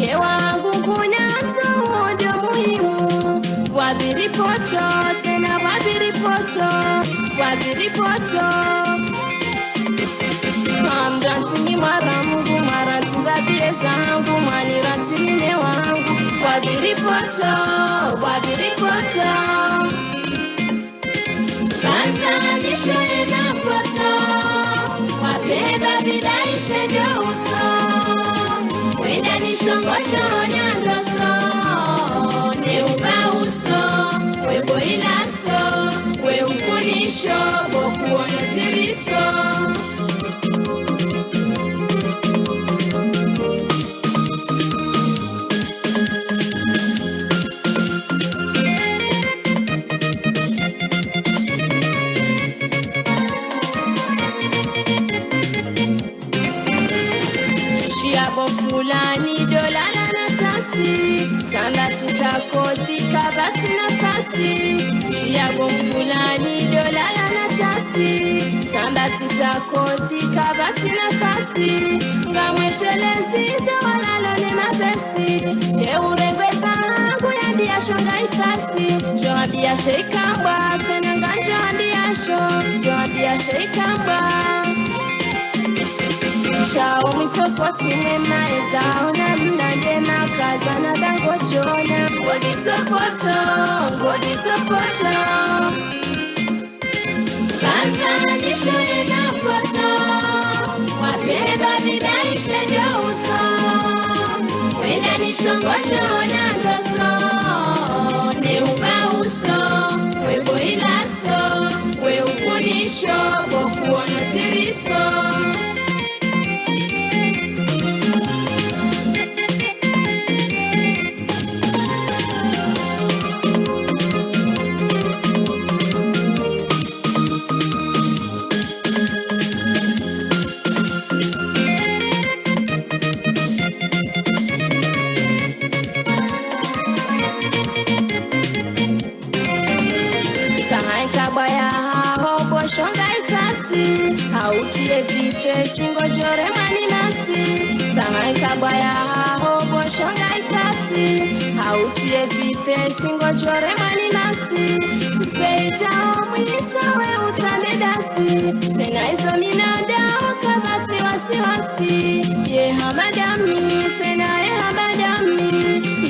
yewangu kuna tuhudu muhimu wabiri pocho tena wabiri pocho Mamdansi ni maramungu maranti babie zangu maniranti mine wangu wabiri pocho Kanta nishone na pocho wabeba bila ishe jo uso Wenda nishongocho nyandoso ne uba uso webo ilaso we ufunisho boku onesiriso Fulani dolala na tasi Sandati chakoti kabati na pasti Shiago fulani dolala na tasi Sandati chakoti kabati na pasti Ngamweshelezi zawalalo ne mapesti Ye uregwe zangu ya diasho ngaifasti Joa diasho ikamba Tena nganja diasho Joa diasho ikamba Shao misopoti mema ezaona mnande na kazana dango chona Godito poto Kanta nishone na poto Wabeba vida ishe jo uso Wenda nishongo chona ndoso Ne uba uso We boilaso We ufunisho Boku ono siriso mbaya hao boshonga ikasi hautie vite singochore mani nasi seichao mwisa we utane dasi tena iso minadao kabati wasiwasi ye hamadami tena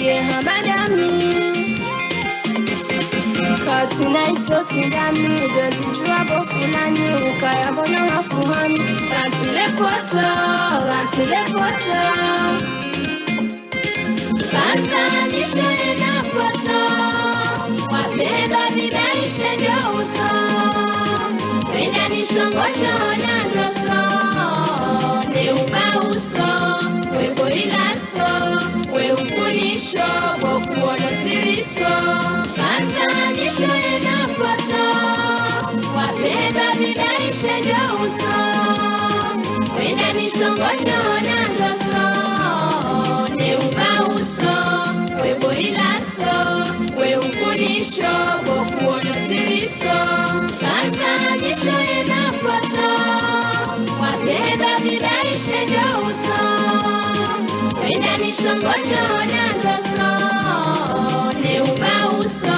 ye hamadami katina ito tingami dozi juabo fulani ukayabona wafuhami rantile poto Santa mishone na poto wabeba vidaishe ndio uso wenda nishongocho na ndoso ne uba uso webo ilaso we ufunisho wokuono siviso Santa mishone na poto wabeba vidaishe ndio uso wenda nishongocho na ndoso ne uba uso webo ilaso we ufunisho wokuono siviso Santa mishone na poto wabeba vidaishe ndio uso wenda nishongocho na ndoso ne uba uso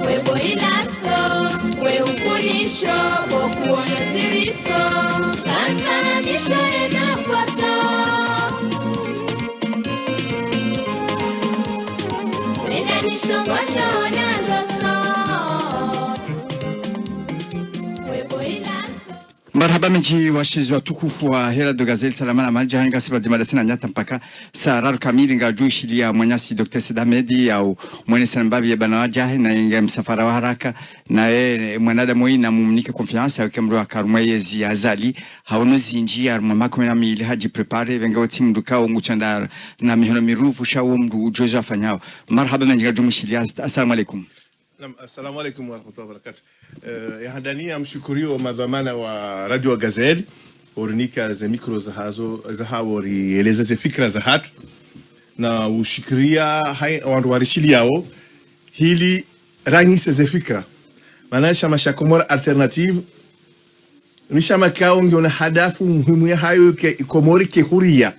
webo ilaso we ufunisho wokuono siviso Santa mishone na poto wenda nishongocho na ndoso webo ilaso. Marhaba mji washizi watukufu wa Hera do Gazelle Salamana Malja hanga sibazima dasina nyata mpaka saa raru kamili nga juu shilia mwanyasi Dr. Sedamedi au mwene sanambabi ya banawajahe na inga msafara wa haraka na mwanada mui na mumnike konfiansa ya kemru wa karumwezi azali hauno zinji ya rumamako na miili haji prepare venga wati mduka wa nguchanda na mihono mirufu shawo mdu ujozo afanyao. Marhaba mji nga juu shilia. Assalamu alaikum. Assalamu alaikum wa rahmatullahi wa barakatuh. Yahandania mshukurio madhamana wa Radio Gazelle orinika za mikro za hawo rieleza ze fikra za hatu na ushikiria wandu warishili yao hili rangise ze fikra maana masha Komoro alternative nisha makao ngiona hadafu muhimu ya hayo ke Komori ke huria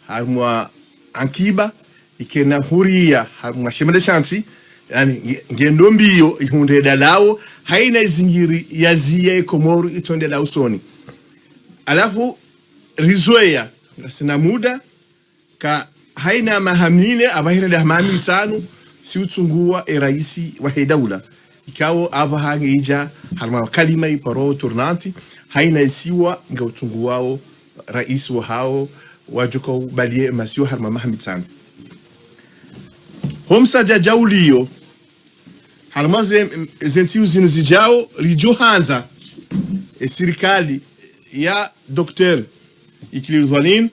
harmwa ankiba ikena huria harmwa shemede shansi yani ngendo mbio ihunde dalao haina zingiri ya zia Komoro itonde la usoni alafu rizoea sina muda ka haina mahamine abahira da hamami tano si utungua raisi wa daula ikawo abahange ija harma kalima iparo turnanti haina isiwa nga utunguao rais wa hao wajuko balie masio harma mahamid tano homsa jaulio harma zentiu zinzijao rijohanza serikali ya Dr. Ikilirwanin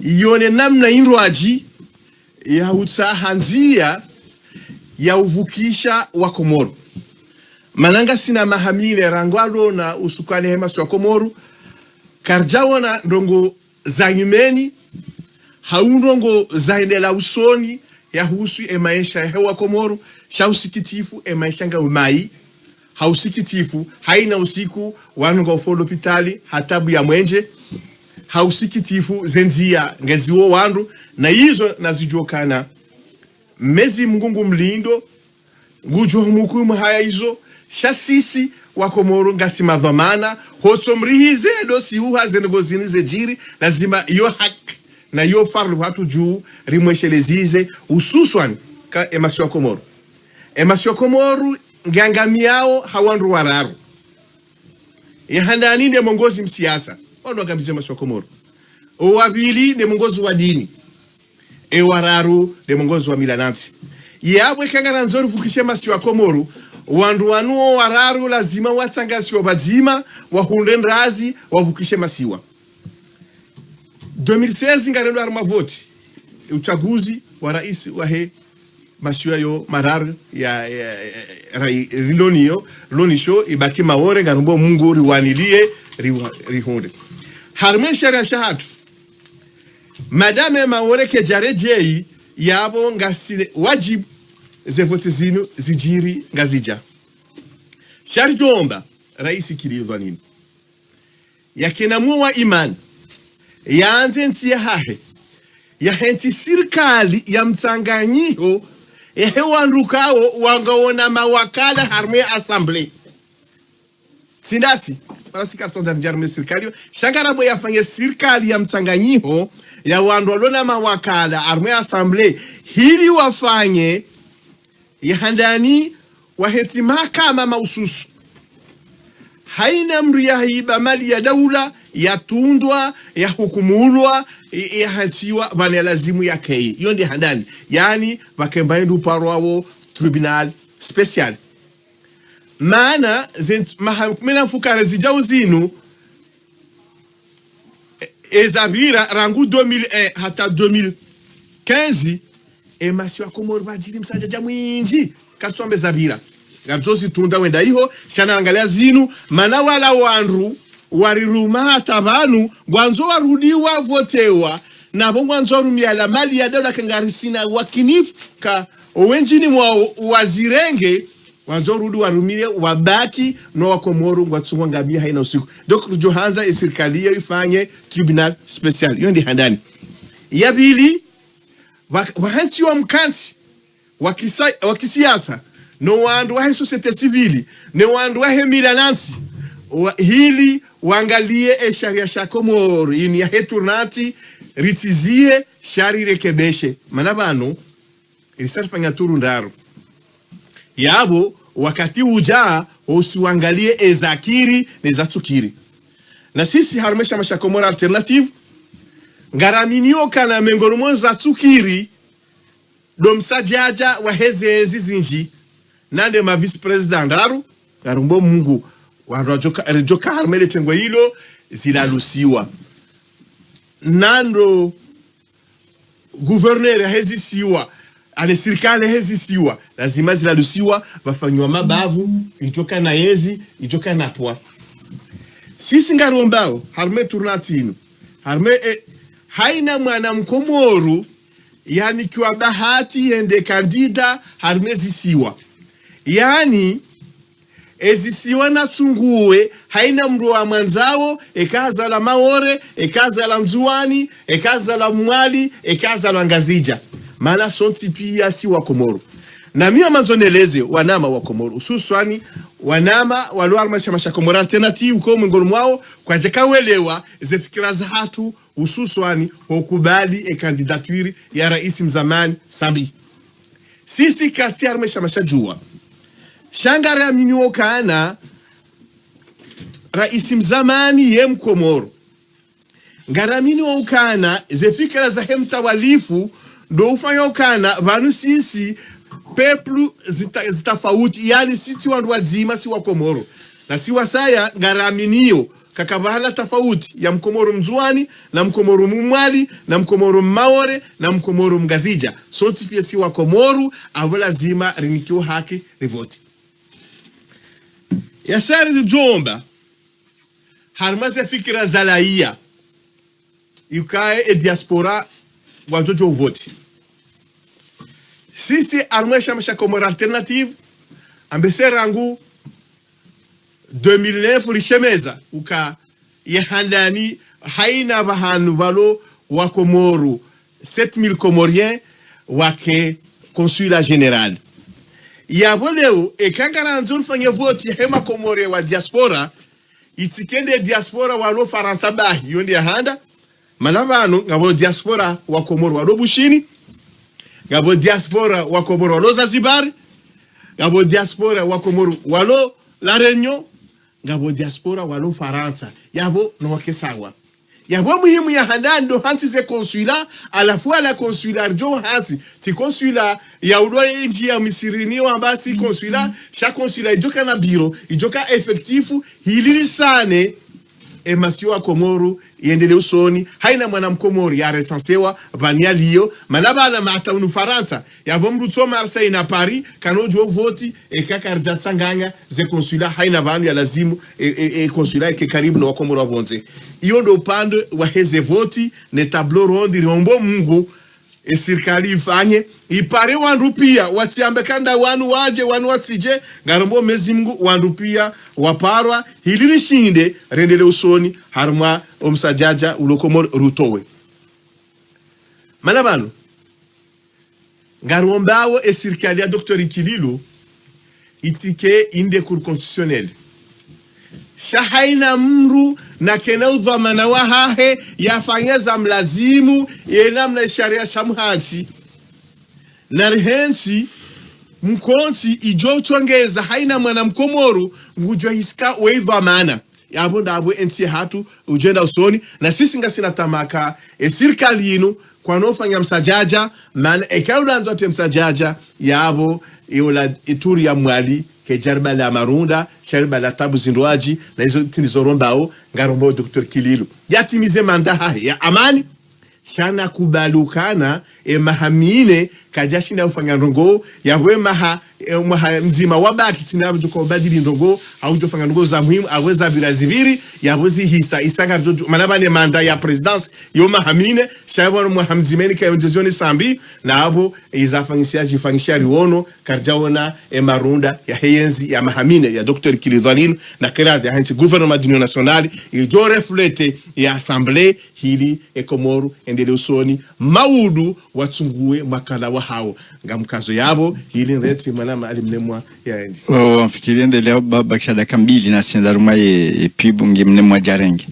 ione namna inroaji ya utsahanzia ya uvukisha wa Komoro mananga sina mahamile rangwalo na usukani hema wa Komoro karjawana ndongo za nyumeni haundongo zaendela usoni ya husu emaisha ya hewa Komoro shausikitifu emaisha nga umai hausikitifu haina usiku wanunga ufolo pitali hatabu ya mwenje hausikitifu zenzia ngaziwo wandu na hizo nazijokana mezi mgungu mlindo ngujo humukumu haya hizo shasisi wa Komoro ngasi madhamana hoto mrihize dosi uha zenegozinize jiri lazima iyo haki na iyo farlu hatu juu rimweshelezize ususwan ka emasi wa Komoro emasi wa Komoro ngangamiao hawandu wararu yahandani ne mongozi msiasa wando ngamize emasi wa Komoro owavili ne mongozi wa dini wararu ne mongozi wa milanansi yabwe kangana nzori vukishe emasi wa Komoro wandu wanuo wararu lazima watsangasi wa bazima wahunde ndrazi wavukishe masiwa 2016 ngarendo arma voti uchaguzi wa rais wa he masiwa yo marar ya lonisho ibaki maore ngarumbo mungu riwanilie rihunde harmesha ya shahatu madame maore ke jarejei yabo ngasi wajib ze vote zinu zijiri ngazija sharjomba rais Ikilirwanin yakena muwa iman yaanze nti hahe ya henti sirikali ya mtsanganyiho ehe wandukawo wangaona mawakala harme assembly sindasi para si carton d'arme sirikali shangarabo yafanye sirikali ya mtsanganyiho ya wandu walona mawakala harme assembly hili wafanye ya handani waheti mahakama maususu haina mri ya hiba mali ya daula ya tundwa ya hukumulwa ya hatiwa bana lazimu ya kei yondi handani yani bakembaindu parwao tribunal special maana mahamena fukara zijao zinu ezabira rangu 2001 hata 2015 emasio akomoro bajiri msanja jamwinji katsombe zabira ngabzozi tunda wenda iho shana angalia zinu mana wala wandu wariruma hata banu gwanzo warudiwa votewa na bongwanzo rumia la mali ya dola kangarisina wakinifka owenjini mwa wazirenge wanzo rudi warumile wabaki no wakomoru ngwatsungwa ngabia haina usiku donc Johanza esirikalia ifanye tribunal special yondi handani ya bili wahanti wa mkansi wakisiasa no wandu wa societe civile no wandu wa milanansi hili wangalie sharia shakomoro ini ya heturnati ritizie shari rekebeshe manabano ilisafanya turundaro yabo wakati ujaa usiangalie ezakiri nezatsukiri na sisi harumesha mashakomoro alternative ngaraminio kana mengoromo za tsukiri domsajaja wa hezezi zinji nande ma vice president daru garumbo mungu wajoka harmele tengwa hilo zilalusiwa nando gouverneur hezisiwa ale serikali hezisiwa lazima zilalusiwa wafanywa mabavu itoka na yezi itoka na pwa sisi ngarombao harme turnatino harme haina mwana mkomoru yani kiwa bahati ende kandida harme zisiwa yani ezisiwa na tsunguwe haina mru wa mwanzao ekaza la maore ekaza la mzuani ekaza la mwali ekaza la ngazija maana sonti pia si wa Komoro na mimi manzoneleze wanama wa Komoro ususwani wanama walwarma shamasha Komoro alternative kwa mngolo mwao kwa jekawelewa zefikira za hatu ususwani hokubali kandidaturi ya rais mzamani Sambi sisi kati arme shamasha jua shangara ya minyo kana rais mzamani ye Mkomoro ngaramini wa ukana zefikira za hemtawalifu ndo ufanya ukana vanu sisi peplu zitafauti yani sisi wandu wadzima si wa Komoro na si wasaya ngaraminio kakabana tofauti ya Mkomoro mzuani na Mkomoro mumwali na Mkomoro maore na Mkomoro mgazija sote pia si wa Komoro avola zima rinikiwa haki rivoti ya sari jomba harmaze fikira zalaia yukae diaspora wajojo uvoti sisi armesha masha Komoro alternative ambese rangu 2009 lishemeza uka yahandani haina bahanu valo wa Komoro 7000 Comoriens wake consulat general yabo leo ekangara nzuri fanya vote hema Komore wa diaspora itikende diaspora walo Faransa bahi yondi handa manavano ngabo diaspora wa Komoro walo Bushini ngabo diaspora wa Komoro walo Zanzibar ngabo diaspora wa Komoro walo La Réunion ngabo diaspora walo Faransa yabo no wakesawa yabo muhimu ya handando hansi ze consulat à la fois la consulat jo hansi ti consulat ya udo inji ya Misirini wamba si consulat chaque consulat ijoka na bureau ijoka effectifu hililisane emasio wa Komoro yendele usoni haina mwana Mkomoro ya recensewa vania liyo manabana mata unu Faransa yabo mruto Marseille na Paris kanojo voti ekakarja tsanganya ze consulat haina vanu ya lazimu consulat ke karibu na Komoro wabonze iyo ndo pande wa heze voti ne tableau ronde riombo mungu serikali ifanye ipare wandu pia watiambe kanda wanu waje wanu watsije ngarombo mezi Mungu wandu pia waparwa hili lishinde rendele usoni harma omsajaja ulokomor rutowe manabano ngarombawo serikali ya Dr. Kililo itike inde cour constitutionnelle shahaina mru na kena udhamana wa hahe yafanyeza mlazimu yenamna sharia shamhansi na rihensi mkonti ijotongeza haina mwana mkomoru ngujwa hiska weidhamana yabo ndabo ensi hatu ujenda usoni na sisi ngasina tamaka serikali yinu kwa nofanya msajaja maana ekaudanzo te msajaja yabo iola ituri ya mwali ke jarba la marunda sharba la tabu zindoaji na hizo tinizorombao ngarombo Dr. Kililo yatimize mandaha ya amani shana kubalukana mahamine kajashi na ufanya ndongo yawe maha mzima wabaki tinabu kwa badili ndongo au jofanya ndongo za muhimu aweza biraziviri yawezi hisa isanga manabane manda ya presidence yo mahamine shawo muhamzimeni ka yonjezoni sambi na abo izafanyisha riwono karjaona marunda ya heyenzi ya mahamine ya Dr. Kilidhalin na kirade hansi gouvernement d'union nationale ijo reflete ya assemblée hili ekomoru endele usoni maudu watsungue makala wa hao ngamkazo yabo hili ndeti manama alimlemwa ya endi mfikiri ndele bakshada kambili na sindaruma e pibungi mnemwa jarenge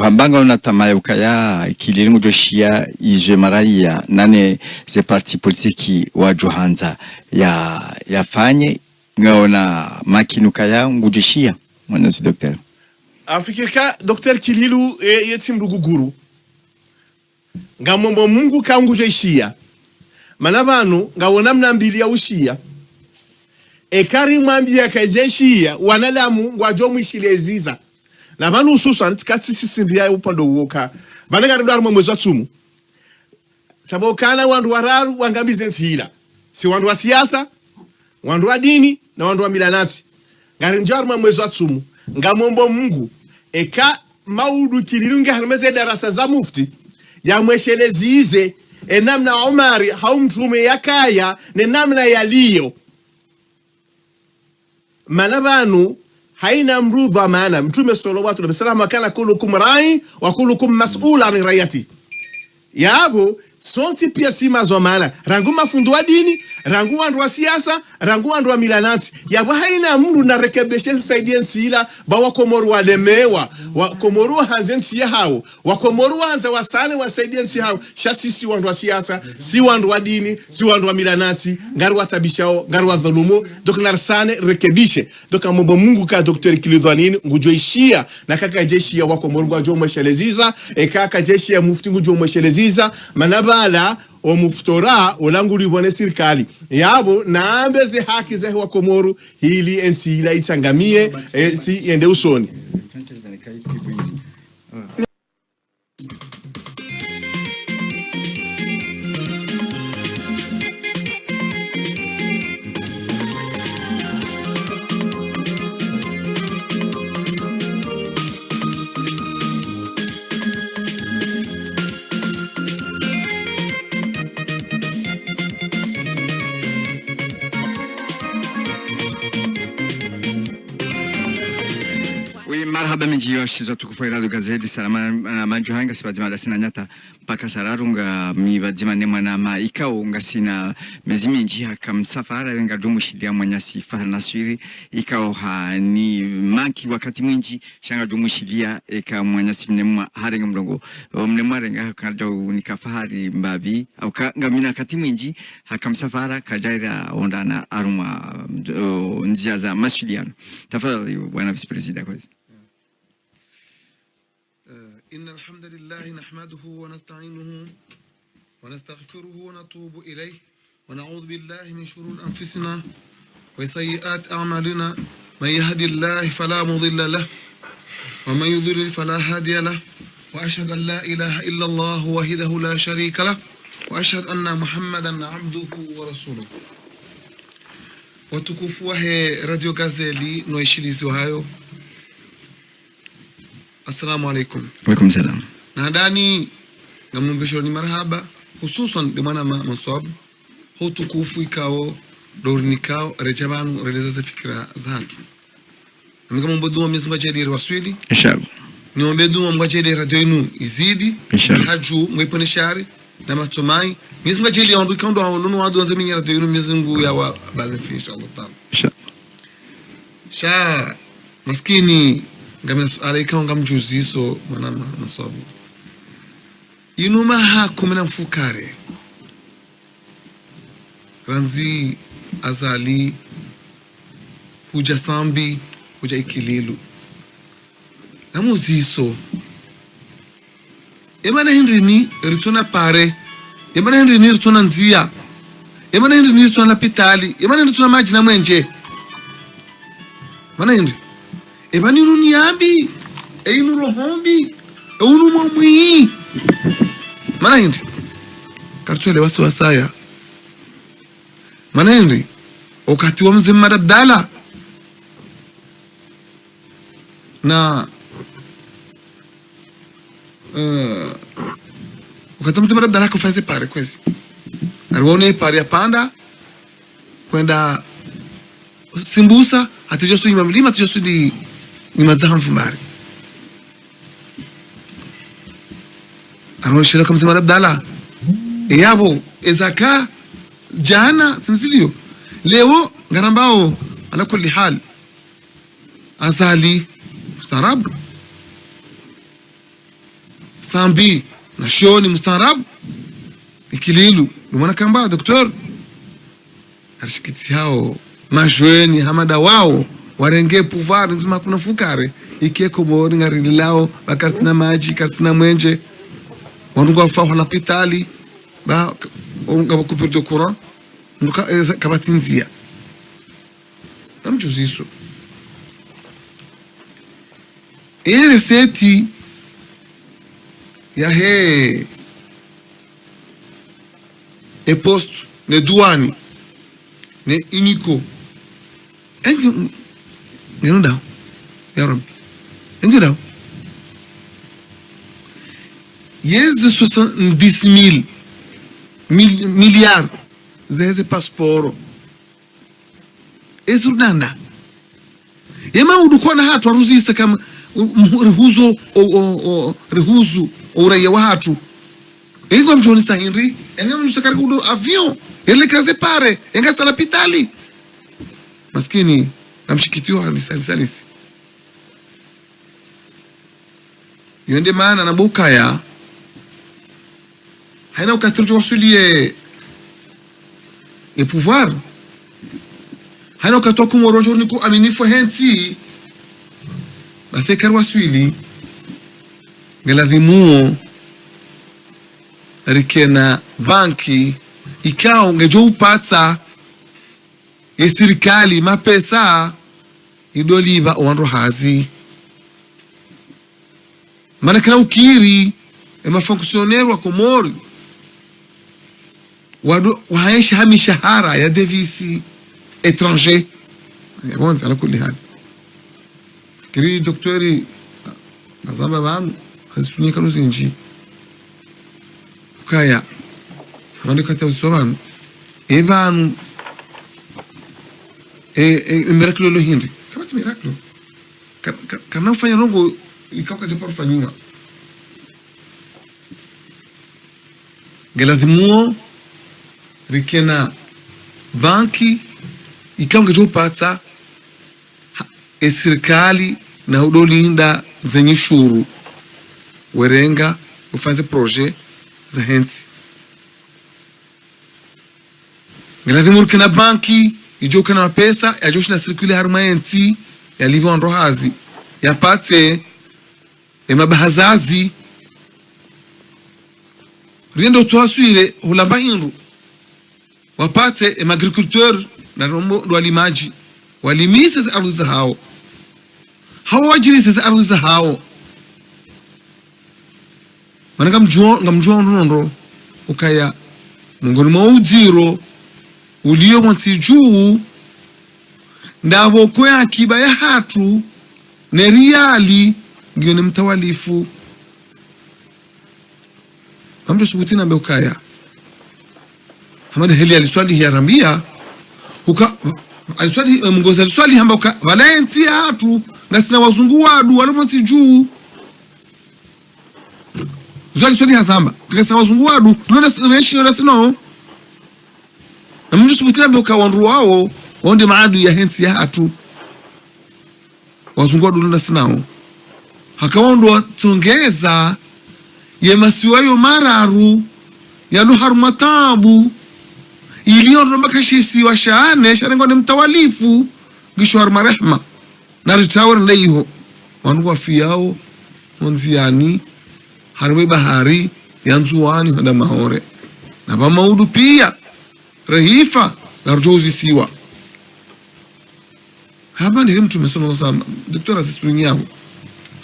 hambanga unatamaya ukaya Kililo joshia izwe maraia nane ze parti politiki wa Johanza yafanye ngaona makinuka ya ngujishia mwanasi daktari afikirika Dr. Kililo yeti mruguguru ngamombo Mungu kaungujishia manabanu ngawona mnambili ya ushia ekari mwambia kajeshia wanalamu ngwajo mwishileziza na banu hususan tikatsi sindia upando uoka banega ndaro mwezi wa tsumu sabo kana wandu wararu wangambize ntila si wandu wa siasa wandu wa dini na wandu wa milanati ngari njarma mwezi wa tsumu ngamombo Mungu eka maudu Kililo harmeze darasa za mufti ya mweshelezize namna Omari haumtume yakaya ne namna yaliyo manabanu haina mrudha maana mtume sallallahu alaihi wasallam kana kulukum rai wa kulukum mas'ul an rayati yabo sonti pia sima zo maana rangu mafundu wa dini rangu wandu wa siasa rangu wandu wa milanati yabo haina mru na rekebeshe saidiensi ila ba wakomoru walemewa wakomoru hanzensi ya hao wakomoru hanza wasane wa saidiensi hao shasisi wandu wa siasa si wandu wa dini si wandu wa milanati ngaru watabishao ngaru wa dhulumu dokna sane rekebishe doka mambo Mungu ka Dr. Kilidhalin ngujoishia na kaka jeshi ya wakomoru ngwajo mwesheleziza kaka jeshi ya mufti ngujo mwesheleziza manabala o muftora olanguri bone serikali yabo naambeze haki za wakomoru hili ensi ila itsangamie enti ende usoni marhaba minjiyo shizo tukufuera gazeti salama majuhanga sibadima dasina nyata mpaka sararunga mibadima nemwa na maikao ngasina meziminji hakamsafara wenga dumushidia mwanyasi fahanaswiri ikao ni maki wakati mwinji shanga dumushidia eka mwanyasi mnemwa harenga mdongo mnemwa renga kada unikafahari mbabi au ngamina kati mwinji hakamsafara kajaira ondana aruma njia za maswiliano tafadhali bwana vice president kwezi. إن الحمد لله نحمده ونستعينه ونستغفره ونتوب إليه ونعوذ بالله من شرور أنفسنا وسيئات أعمالنا من يهدي الله فلا مضل له ومن يضلل فلا هادي له وأشهد أن لا إله إلا الله وحده لا شريك له وأشهد أن محمدا عبده ورسوله وتكفوه راديو غازالي نويشيليزي وهايو. Assalamu alaikum. Walaikum salam. Nadhani ngamumbesho ni marhaba hususan de mwana Manswab hutukufu ikao dornikao rejabanu releza fikra zatu ngamumbodu Mwenyezi Mungu ajali waswili inshallah niombe dua Mungu ajali radio yenu izidi haju mwepone shari na matumai Mwenyezi Mungu ajali ondu kando anono wadu anzo minya radio yenu Mwenyezi Mungu ya wa baze inshallah taala sha maskini ngamina alaika ngamjuziso mwana Manswab inuma hakumina mfukare ranzi azali huja sambi huja ikililu namuziso emana hindrini rituna pare emana hindrini rituna nzia emana hindrini rituna pitali emana rituna maji na mwenje mana hindi ebani nuniambi einu rohombi eunu momwi mana hindi kartuele wasaya mana hindi wakati wa mzee Abdalla na wakati mzee Abdalla kufanya pare kwezi alione pare ya panda kwenda Simbusa atijosu ni mlima atijosu ni madhamfu mbari alione shela kama mzee Abdalla yabo ezaka jana sinzilio leo ngarambao ala kulli hal azali mustarab sambi na shoni mustarab ikililu lumana kamba doktor arshikiti hao majweni hamada wao warenge pouvoir nzima kuna fukare ikeko mori ngari lao bakartina maji kartina mwenje wanunga fa hola pitali ba ngaba coupure de courant nuka kabatinzia namjuziso ele seti ya he e posto ne douane ne unico engi ngeno daw ya rabbi engi daw yeze 70,000 milliards zeze passport ezurdanda yema udukona hatu aruzisa kama rihuzu uraia wa hatu ingo mjonista Henry enga mjusakari kudo avion ele kaze pare enga sala pitali maskini namshikitio alisalisi yende maana na bukaya haina ukatirjo wasulie e pouvoir haina ukatoka morojo niku aminifu henti basi karwa swili ngeladhimuo rikena banki ikao ngejo upata ya serikali mapesa idoliva oandro hazi maana kana ukiri mafonctionnaire wa Komori waisha hamishahara ya devisi étranger yawanza ala kulli hal kiri doktori azamba banu hazitunyika nuzinji kaya wandi kata uswabanu ebanu miracle lo hindi kama ti miracle kana ufanya rongo ikauka je por fanyinga geladhimuo rikena banki ikanga jo pata serikali na udolinda zenye shuru werenga ufanze projet za henti geladhimuo rikena banki ijoka na pesa ya joshi na circule haruma henti ya livyo androhazi ya pate mabahazazi riendo tuaswile hulamba hindu wapate agriculteur na rombo do alimaji walimise za ardhi hao wajirisi za ardhi hao mananga ngamjua ndondo ukaya mungoni mwa ujiro ulio mwanti juu ndabo kwa akiba ya hatu ne riali ngione mtawalifu amdo subutina be ukaya hamada heli aliswali ya rambia uka aliswali mngoza aliswali hamba uka Valencia hatu ngasina wazungu wadu walimonsi juu swali hazamba ngasina wazungu wadu nona reshi yona sino amdo subutina be uka wanru wao onde maadu ya hensi ya hatu wazungu wadu nona sinao hakawondo tongeza ye masiwayo mararu yanu harumatabu iliyondo makashisi wa shaane sharengo ni mtawalifu gisho harumarehma na ritawar ndaiho wanu wafiyao monziani harume bahari yanzuwani hada mahore na bamaudu pia rehifa na rujozi siwa haba ni mtu mesono sama doktora siswingi yangu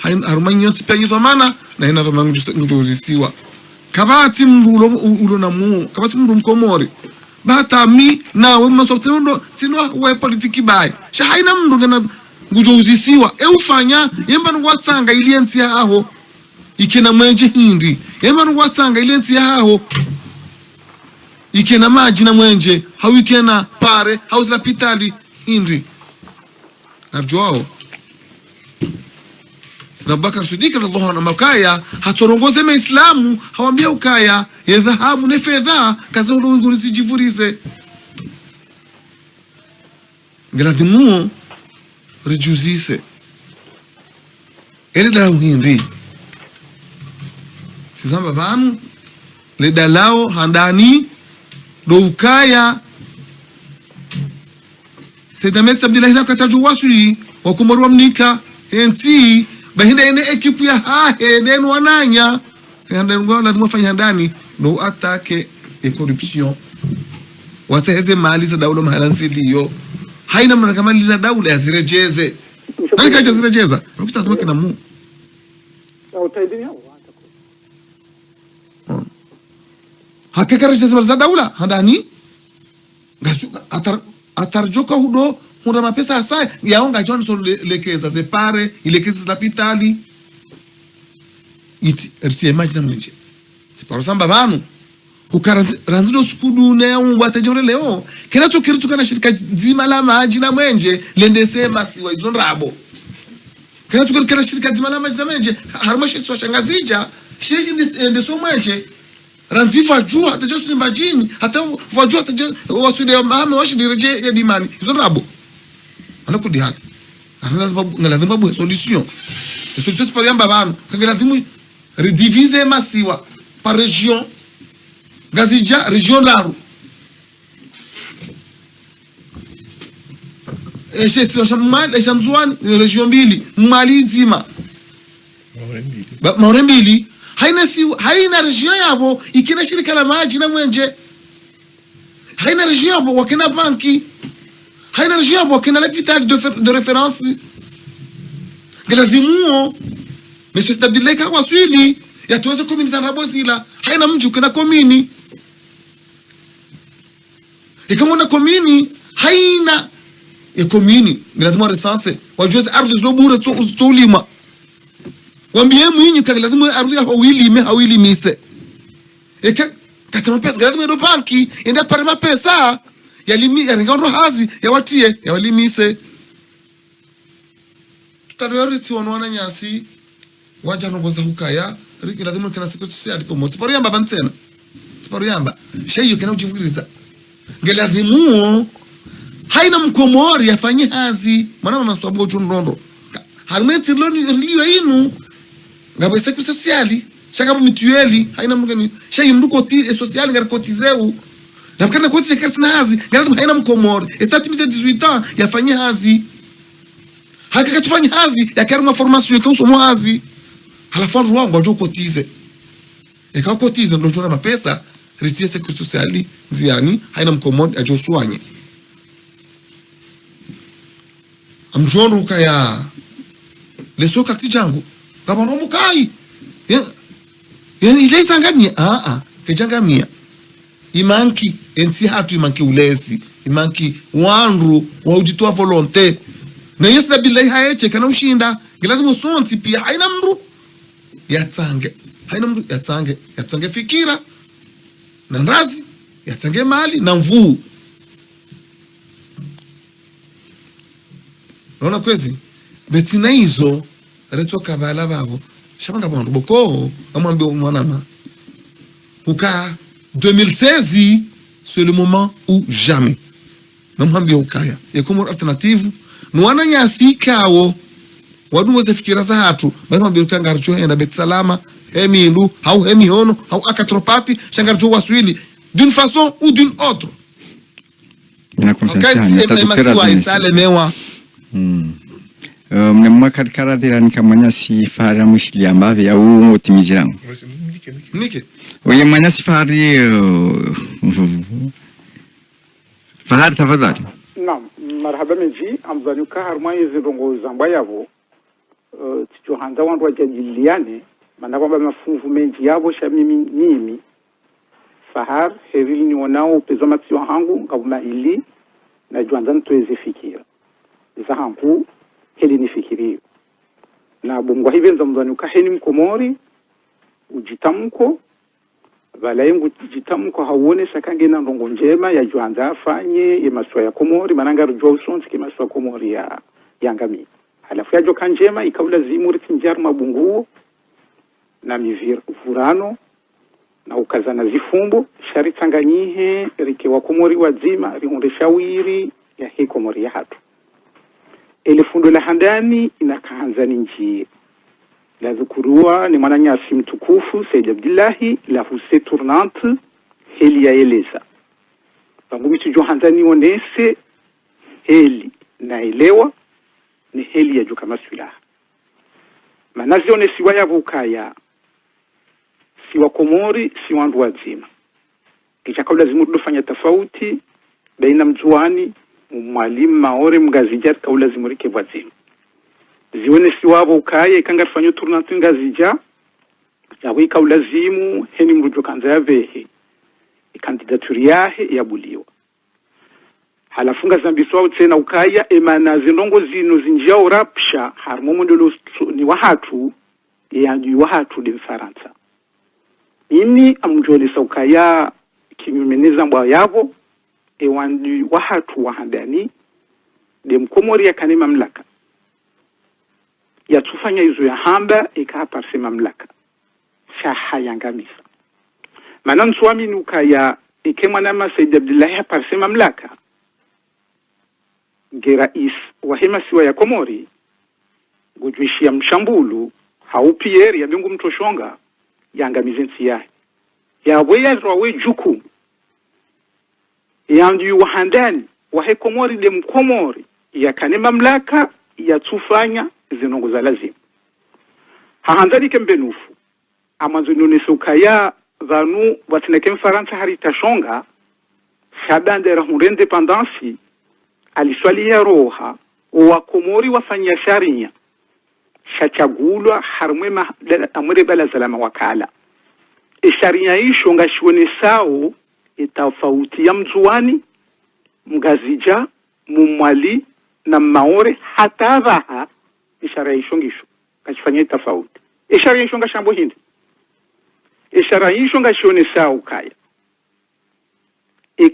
harumanyo tipenyi tomana na hina tomana rujozi siwa kabati mrulo ulo na mu kabati mrulo mkomori bata mi na we masoptendo tino we politiki bai sha haina mndu ngana ngujozi siwa ufanya yemba ngwatsanga iliensi aho ikena mwenje hindi yemba ngwatsanga iliensi aho ikena maji na mwenje hawikena pare hauzla pitali hindi arjoao Abubakar Siddiq radhiallahu anhu makaya hatorongoze maislamu hawambia ukaya ya dhahabu na fedha kazi ndo ngurizi jivurize ngaladimu rejuzise ele da hindi sizamba banu le dalao handani do ukaya Sedamet Abdullah na katajuwasui wa kumarwa mnika enti bahina ene ekipu ya hahe nenu wananya yanda ngona tumafanya ndani no atake e corruption wataheze mali za daula mahalanzi liyo haina mna kama liza daula ya zirejeze nani kaja zirejeza ukita tumake na mu hakika rejeza za daula handani gasu atarjoka hudo munda mapesa asai yaonga John so lekeza zepare ilekeza za pitali iti rtie imagine mwenje siparo samba banu ukaranzido skudu ne umbate jore leo kena to kiritu kana shirika zima la maji na mwenje lende sema siwa izo rabo kena to kana shirika zima la maji na mwenje harumashi swa shangazija shishi ndende so mwenje ranzifa jua hata josu ni majini hata wajua hata wasude mahame washi direje ya dimani izo rabo anakudi hali ngaladhima bu solution par yamba banu ngaladhimu rediviser masiwa par région gazija région laru eshe siwa shamal eshanzuan région mbili mali nzima maure mbili haina région yabo ikina shirika la maji na mwenje haina région yabo wakina banki haina région yabo wakina l'hôpital de référence Galadimu Monsieur Abdullah Kawaswili ya tuweze komini za Rabozila haina mji ukina komini ikamona komini haina ya komini Galadimu resanse wajueze ardhi zilobure tsolima wambie mwinyi Galadimu ardhi hawili mise katama pesa Galadimu do banki enda parema pesa ya limi ya ngaro hazi ya watie ya walimise tadoriti wanwana nyasi waja noboza hukaya riki lazima kana siku social komo siparu yamba bantena siparu yamba sheyo kana ujivuriza ngelazimu haina mkomori afanye hazi mwana maswabo chunondo halmenti liyo inu ngabe siku social shaka mutueli haina mgeni sheyo mduko ti social ngar kotizeu na kana kotize kartina hazi ngelazimu haina mkomori estatimise 18 ans yafanye hazi haka tufanye hazi ya karma formation kwa usomo hazi halafu ruango ndio kotize eka kotize ndio jona mapesa ritie security social nziani haina mkomodi ajosuanye amjono kaya leso kati jangu kama no mukai ile sangamia kejangamia imanki ensi hatu imanki ulezi imanki wanru wa ujitoa volonté na Yesu billahi hayeche kana ushinda ngilazima sonti pia haina mru ya tsange haina mtu yatsange fikira na ndazi yatsange mali na mvuu. Naona kwezi betina hizo reto kabala babo shabanga bantu boko amwambie mwanama uka 2016 c'est le moment ou jamais namwambie ukaya yekomo alternative nuwana nyasi kawo wadu wose fikira za hatu namwambie ukanga archo enda bet salama emindu au emihono au akatropati shangarjo waswili d'une façon ou d'une autre na conscience ta doktora isale mewa mnemma karikaradira nikamanya si fara mushili ambave au otimizira nike oye manya si fari fahari tafadhali. Naam, marhaba menji amzanuka harmai zidongo zamba yavo tichohanza wandu wajadiliane maana kwamba mafunvu menji yavo mimi fahar herili ni wanao pezo matio hangu ngabuma ili na juanzani tuweze fikira za hangu heli nifikirio na bongwa hivi nza mzanuka heni mkomori ujitamko valayengu jitamko hauone sakange na ndongo njema ya juanza afanye ya maswa ya komori mananga rujua usonsi ki maswa komori ya ngami halafu ya joka njema ikaula zimuri tinjaru mabunguo na mivurano na ukazana zifumbo shari tanganyihe rike wa komori wazima rihunde shawiri ya hii komori ya hatu ele fundo la handani inakaanza njie la dhukurua ni mwananyasi mtukufu Said Abdillahi la huse tournante heli ya eleza pangu mitu johanzani onese heli na elewa ni heli ya joka maswila manazi onesi waya vukaya siwa komori siwa ndu wazima kisha kabla zimudu fanya tofauti baina mjuani mwalimu maore mgazija kabla zimurike wazima zione siwabo ukaya ikanga fanyo tournante ngazija yawe ikaulazimu heni mrujo kanza yavehe ikandidature yahe yabuliwa halafunga zambiswa tena ukaya emana zinongo zino zinjia urapsha harmo mondolo ni wahatu yangi wahatu de Faransa ini amjolisa ukaya kinyumeneza mbwa yabo ewandi wahatu wahandani de mkomori ya kani mamlaka ya tufanya hizo ya hamba ikaparse mamlaka shaha yangamisa maana mswami nukaya ikemwa nama Said Abdillahi parse mamlaka gerais wahema siwa ya komori gujwishia mshambulu haupieri ya bingu mtoshonga yangamize nsi yahe yawe rawe juku yangi wahandani wahe komori de mkomori ya kane mamlaka ya tufanya zinongo za lazima hahandani kembenufu amanzo nonese ukaya vanu watineke mfaransa haritashonga shabandera hunde independansi aliswali ya roha wa komori wafanya sharia shachagulwa harmwe amure bala zalama wakala sharia hisho ngashone sao itafauti ya mzuani mgazija mumwali na maore hata raha ishara hisho ngisho kachifanya tofauti ishara hisho ngashambo hindi ishara hisho ngashone sao kaya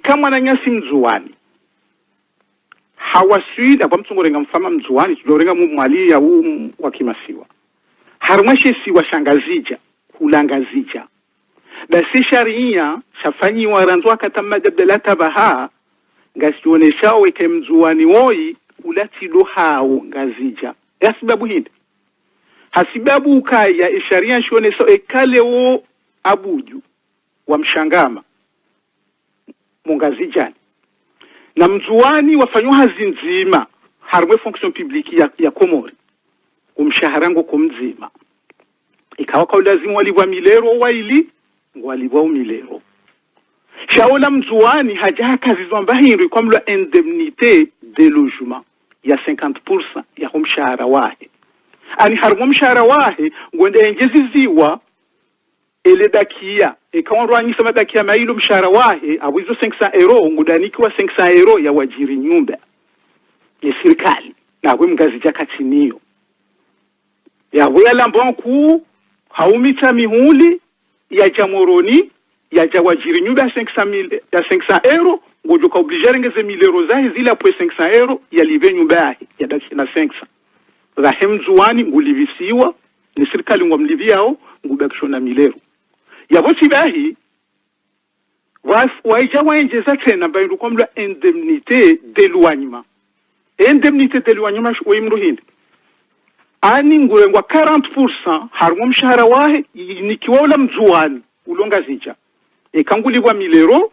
kama na nyasi mzuani hawaswida kwa mtungorenga mfama mzuani tudorenga mumwali ya wakimasiwa harumashe siwa shangazija kulangazija basi sharia shafanyi waranzwa katama jabdelata baha ngasione weke mzuani woi ulatido hao ngazija ya sababu hindi hasibabu ukaya sharia shone so ekale wo abuju wa mshangama mungazijani na mzuani wafanywa hazinzima harwe fonction publique ya komori umshaharango kumzima ikawa kwa lazima walivwa milero waili walivwa milero shaola mzuani haja kazi zomba hinri kwa mlo indemnité de logement ya 50% ya mshahara wahe ani harwe mshahara wahe ngwende engeziziwa ele dakia ikawa rwanyisa madakia mailo mshahara wahe awizo 500 euro ngudanikiwa 500 euro ya wajiri nyumba ya serikali na we mgazi jaka chiniyo ya we alambon ku haumita mihuli ya jamoroni ya jawajiri nyumba ya 500 euro ngojo ka obliger ngeze 1000 euro zahi zile apo 500 euro ya live nyumba yake ya dakina 500 rahemzuani ngulivisiwa ni serikali ngomliviao ngubakishona 1000 euro yabo tibahi waija wainjeza tena baindu komla indemnité d'éloignement oimru hindi ani ngurengwa 40% harumwa mshahara wahe nikiwaula mzuani ulonga zija ekangulibwa 1000 euro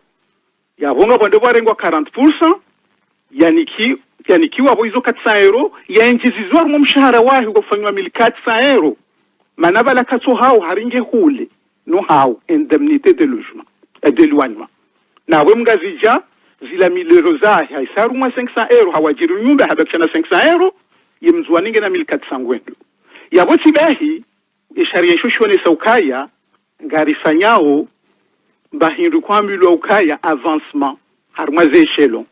yabonga bwande bwarengwa 40% yanikiwa abo izo 400 euro yainjizizwa harumwa mshahara wahe ukafanywa 1400 euro manabala katso hao haringe hule no hao indemnité de logement d'éloignement nawe mngazija zila 1000 euro zahe haisarumwa 500 euro hawajiri nyumba habakishana 500 euro yemzuaninge na 1400 ngwendo yabo tibahi isharia shoshone saukaya ngarifanyao bahindu kwambilwa ukaya avancement harumwa ze echelon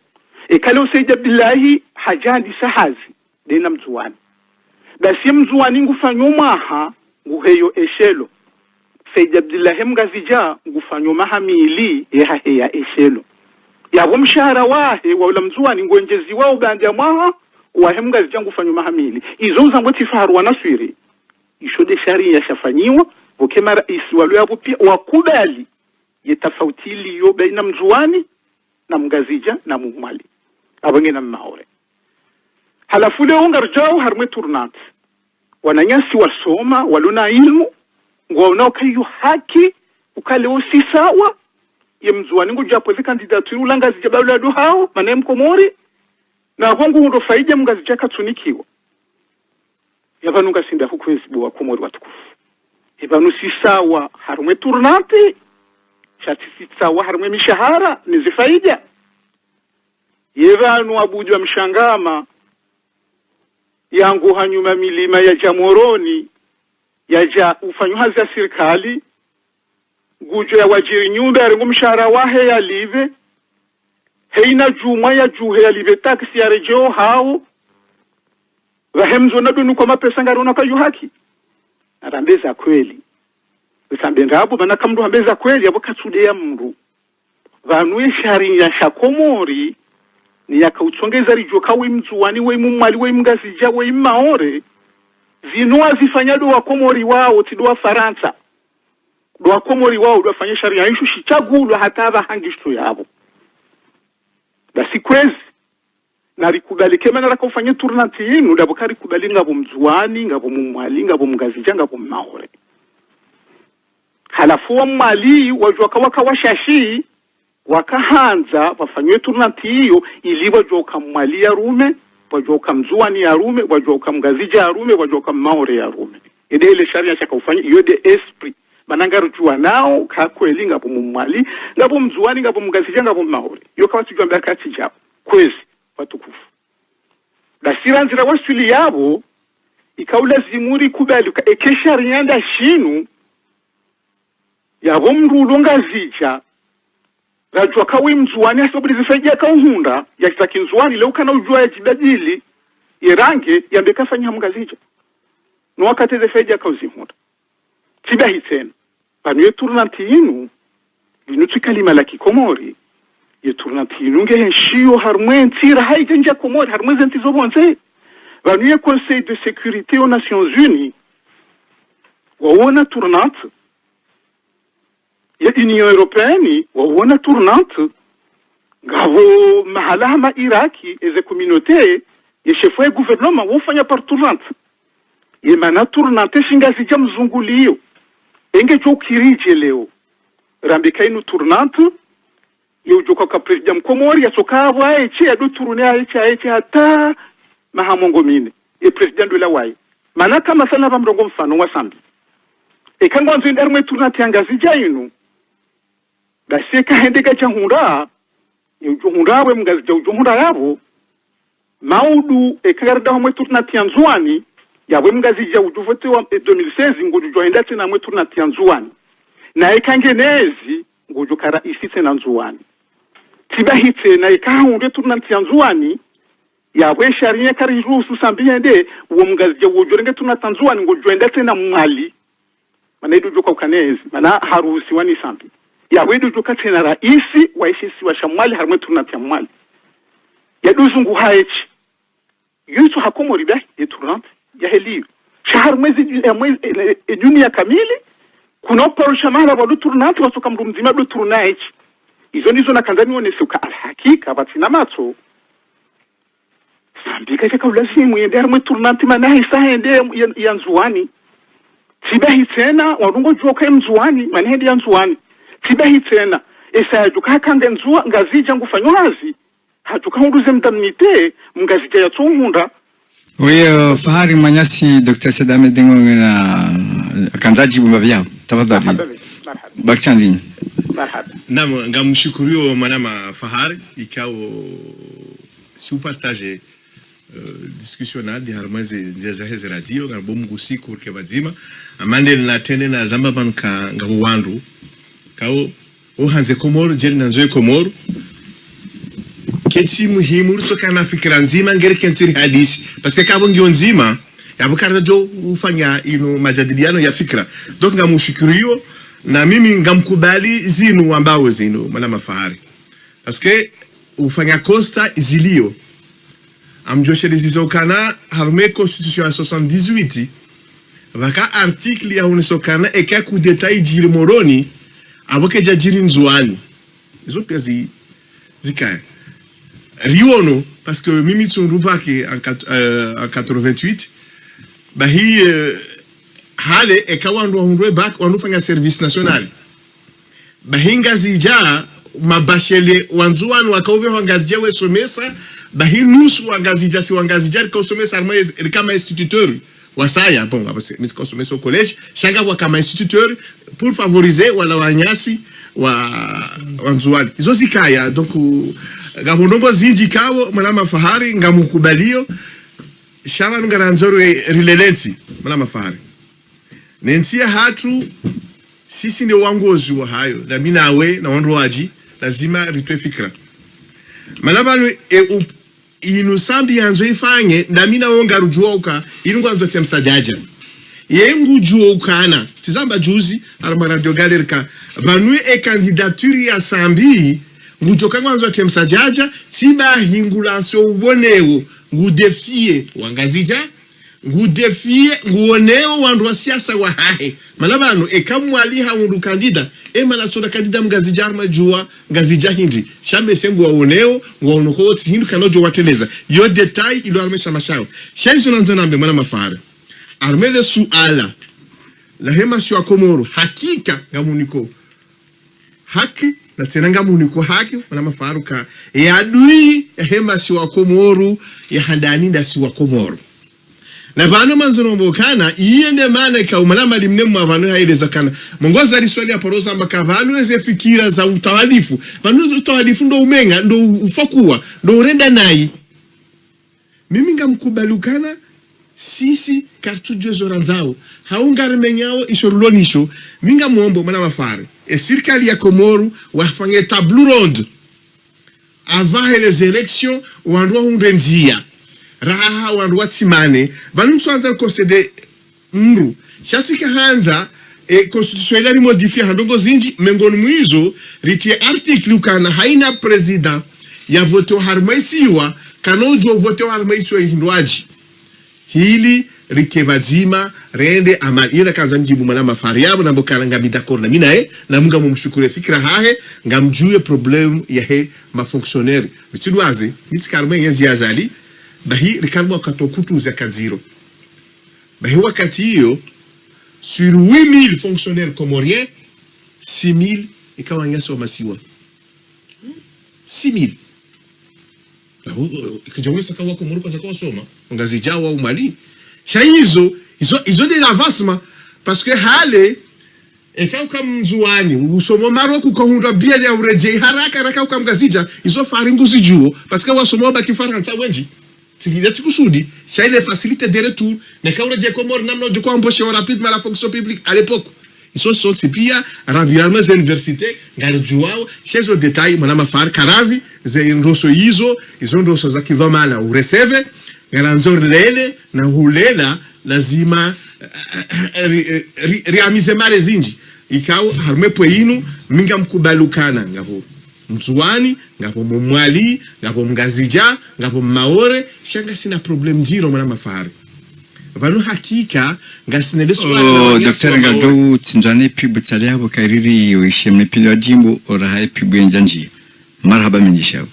ekale usayda billahi hajandi sahazi dena mzuani basi mzuani ngufanyo maha nguheyo echelon sayda billahi mgazija ngufanyo maha mili ya echelon yabo mshahara wahe wala mzuani ngwenjezi wao bandi maha wahemga zijangu fanyo mahamili izo zango tifaru wanaswiri ishode sharia shafanyiwa vokema raisi walu yabu pia wakubali yetafautili yo baina mzuani na mgazija na mumali abange na maore halafu leo ungarjao harmwe turnat wananyasi wasoma walona ilmu ngwaona kayo haki ukale usisawa ye mzuani ngujapo ze kandidaturu ulanga zijabala do hao manem komori na hongu ndo faida mgazichaka tunikiwa yabanu ngasinda hukwezi bwa komori watukufu yabanu sisawa harumwe turnati shati sisawa harumwe mishahara nizifaida yabanu abujwa mshangama yangu hanyuma milima ya jamoroni yaja ufanywa za serikali gujo ya wajiri nyumba ya mshahara wahe ya live heina juma ya juhe ya live taxi ya rejeo hao wahemzo na dunu kwa mapesa ngarona kayu haki arambeza kweli usambenda hapo bana kamdu hambeza kweli yabo katsude ya mru vanwe shari ya shakomori ni yakautsongeza rijo kawe mzuani we mumali we mgazija we maore zinua zifanyado wa komori wao tidwa Faransa do komori wao do fanya sharia ishu shichagulwa hataba hangisho yabo basi kwezi narikubali kema narakufanya turnati yinu ndabukari kubali ngabo mzuani ngabo mumwali ngabo mgazija ngabo maore halafu wa mali wajwaka wakawashashi wakahanza wafanywe turnati hiyo ili wajwaka mwali ya rume wajwaka mzuani ya rume wajwaka mgazija ya rume wajwaka maore ya rume ede ile sharia chaka ufanya iyo de esprit manangarujua nao kakweli ngabo mumwali ngabo mzuani ngabo mgazija ngabo maore yo kawatijwa mbakati jabo kwezi watukufu dasiranzira wasuli yabo ikaula zimuri kubali ekesha rinyanda shinu yabo mrulo ngazija rajwa kawe mzuani asobuli zifajia kauhunda ya kitaki mzuani leo kana ujua ya jibadili irange yambekafanya mgazija no wakati zifajia kauzihunda tibahi tena panu yeturnanti yinu linuti kalima la kikomori yeturnanti yinu nge henshiyo harmwe ntira haijenja komori harmwe zentizo bonze panu ye Conseil de sécurité aux Nations Unies wawona turnanti ya Union Européenne wawona turnanti ngavo mahalama Iraki eze communauté ye chef wa gouvernement wofanya par turnanti ye mana turnanti shingazija mzunguliyo enge chokirije leo rambikainu turnanti yojoka ka president mkomori yasokabwa eche adu turune eche hata mahamongo mine e president de la wai mana kama sana bamrongo mfano wa sambi ekangwa nzo ndarumwe turnanti angazija inu daseka hendeka chahunda yojohunda we mgazija yojohunda yabo maudu ekagarda homwe turnanti anzuani yabwe mgazija ujuvote wa 2016 nguju joenda tena mwetu na tianzuani na ekangenezi nguju kara isite na nzuani tibahite na ekahunde tuna tianzuani yabwe sharia kari rusu sambiende uwo mgazija ujorenge tuna tanzuani nguju joenda tena mwali manaidu joka ukanezi mana harusi wani sambi ya wedu joka tena raisi waishisi wa shamwali harumwe turnatia mwali ya duzungu haechi yusu hakomori bia ya turnante ya heliyo shahar mwezi dunia kamili kuna porosha mala wa turnante wasuka mrumzima do turnaechi izo nizo na kanzani wonesuka alhakika batina matso sambika chaka ulazimu yende harumwe turnante mana hisa hende ya nzuani tibahi tena warungo joka mzuani mana hende ya nzuani tibahi tena esa juka kanga nzua ngazija ngufanywazi hatuka hunduze mdamnite mngazija ya tumuhunda. Oui, Fahari Manyasi, Dr. Sedame Dengo na kanzaji bumavia. Tafadhali. Bakchandini. Marhaba. Naam, ngamshukuru Madame Fahari ikao sous partager discussion na di harmaze nzeza radio ngabom gusiku ke bazima amande na tene na zamba banka ngawandu kao ohanze komoro jeri na nzoe komoro keti muhimu tsokana fikira nzima ngere kensiri hadisi parce que kabo ngio nzima yabukarza jo ufanya ino majadiliano ya fikra donc ngamushukuru na mimi ngamkubali zinu ambao zinu Madame Fahari parce que ufanya costa izilio amjoshe dizizokana harme constitution ya 78 vaka article ya unisokana eka ku detail jiri moroni aboke jajiri nzuani izo pia zikaya riono parce que mimi tsunrubaki en 88 bahi hale eka wandu hundwe back wandu fanya service national bahinga zija mabashele wanzuani wakaube wangazija we somesa bahi nusu wangazija si wangazija kwa somesa kama instituteur wasaya bon abase consommer au collège changa wa kama instituteur pour favoriser wala wanyasi wanzuani izo zikaya donc ngabonongo zinji kawo Madame Fahari ngamukubalio shaba ngaranzoro rilelensi Madame Fahari nensia hatu sisi ndio wangozi wa hayo na mimi nawe na wandu waji lazima ritwe fikra malabano inusambi yanzo ifanye na mimi naonga rujuoka ilungu anzo temsajaja yengu juokana tizamba juzi ala radio galerika banwe candidature ya sambi ngujoka anzo temsajaja tiba hingulansio uboneo ngudefie wangazija ngudefie nguoneo wandu wa siasa wa hae malabano ekamwali haundu kandida manatsoda kandida mgazija armajua ngazija hindi shambe sembu waoneo waonoko hindu kanojo wateleza yo detail ilo armesha mashao shaizo nanzonambe Madame Fahari armele suala la hema sio Komoro hakika ngamuniko haki na tena ngamuniko haki Madame Fahari ka ya adui hema sio Komoro ya handani nda sio Komoro na bano manzonombo kana iende maana ka umalama limnemu abantu haeleza kana mongoza riswali ya porosa mbaka bano eze fikira za utawalifu bano utawalifu ndo umenga ndo ufakuwa ndo urenda nai mimi ngamkubalukana sisi kartujo zoranzao haungarmenyao ishorulonisho minga muombo Madame Fahari serikali ya Komoro wafanye table ronde avant les élections wandwa hundenzia raha wandu watsimane bantu anza concede mru shatika hanza constitution ni modifie handongo zinji mengoni mwizo ritie article ukana haina president ya voto harmaisiwa kanojo voto harmaisiwa hindwaji hili rikebazima rende amali ila kanza njibu Madame Fahari yabo na mbokana ngabita korna mina na munga mumshukure fikra hahe ngamjue problem ya he ma fonctionnaire bitudwaze nitikarme yezi yazali bahi rikalmo wakatokutuza kaziro bahi wakati hiyo sur 8000 fonctionnaires comoriens 6000 ikawa nyaso masiwa 6000 kijamu sakawa Komoro kwa sakawa soma ngazijawa umali shaizo izo de l'avancement parce que hale ekauka mzuani usomo maroku kwa hunda bia ya ureje haraka kwa mgazija izo faringuzi juo parce que wasomo ba kifaransa wenji tigidati kusudi shaile facilité de retour ne ka ureje Komoro namno de ko embaucher rapidement la fonction publique à l'époque ils sont pia raviralma za université ngari juao chezo détail Madame Fahari karavi ze ndoso izo ndoso za kivamala ureseve ngaranzor lele na hulela lazima riamize mare zinji ikao harmepo inu minga mkubalukana ngapo mtuani ngapo mwali ngapo mgazija ngapo maore shanga sina problem zero mwana mafari vanu hakika ngasinele swali Dr. Ngado tsinjane pibu tsali abo kairiri wishemne pilo jimbo ora hai pibu enjanji marhaba menjishabu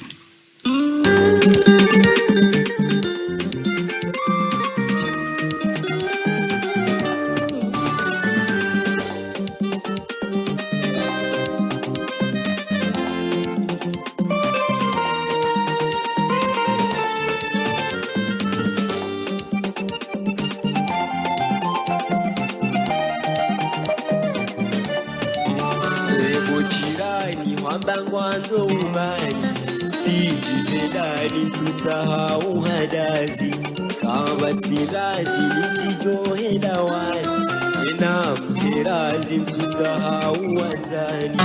Bangwanzo umani sijitendani tutsahau hadazi kabatsirazi nitijohenda wazi ena mkerazi tutsahau wanzani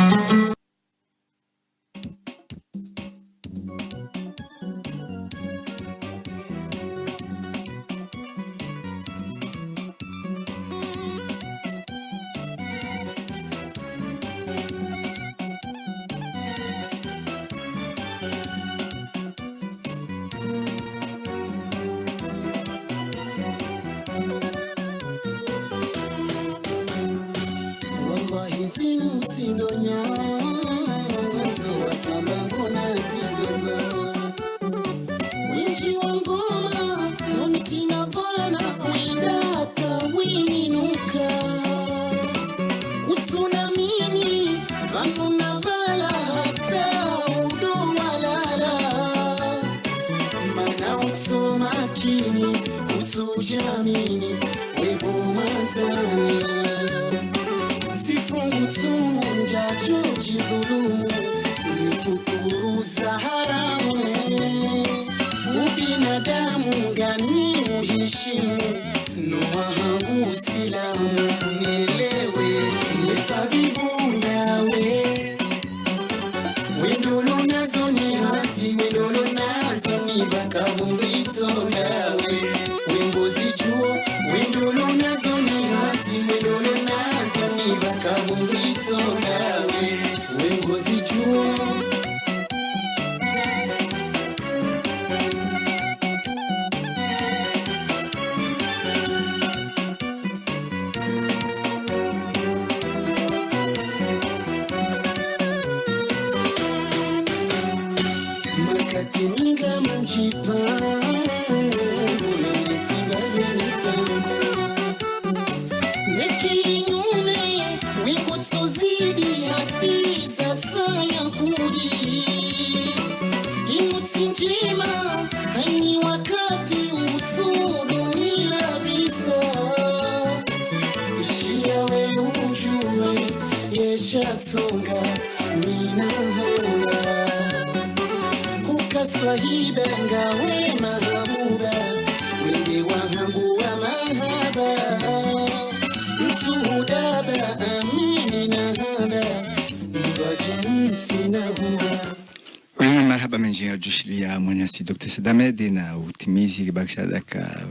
Dr. Sedamedi na utimizi libakisha daka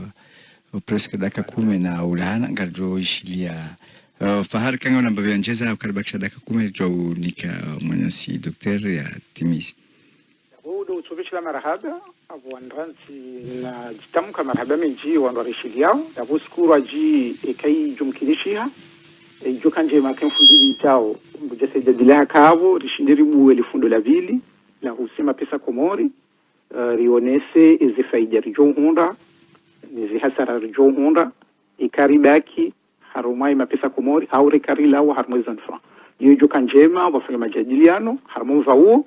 presque daka 10 na ulana ngarjo ishilia fahari kanga unambavya njeza ukaribakisha daka 10 jo nika mwenyasi dokter ya timizi Udo utubishila marahaba abo andranti na jitamuka marahaba menji wandorishilia abo skuru aji ekai jumkinishiha jokanje makemfu mbili itao mbujese jadilaha kabo rishindiri muwe fundo la vili la husema pesa komori rionese izi faida rijohunda nizi hasara rijohunda ikaribaki harumai mapesa komori haure karila wa harmo zanfra yojo kanjema wafanya majadiliano harmo vao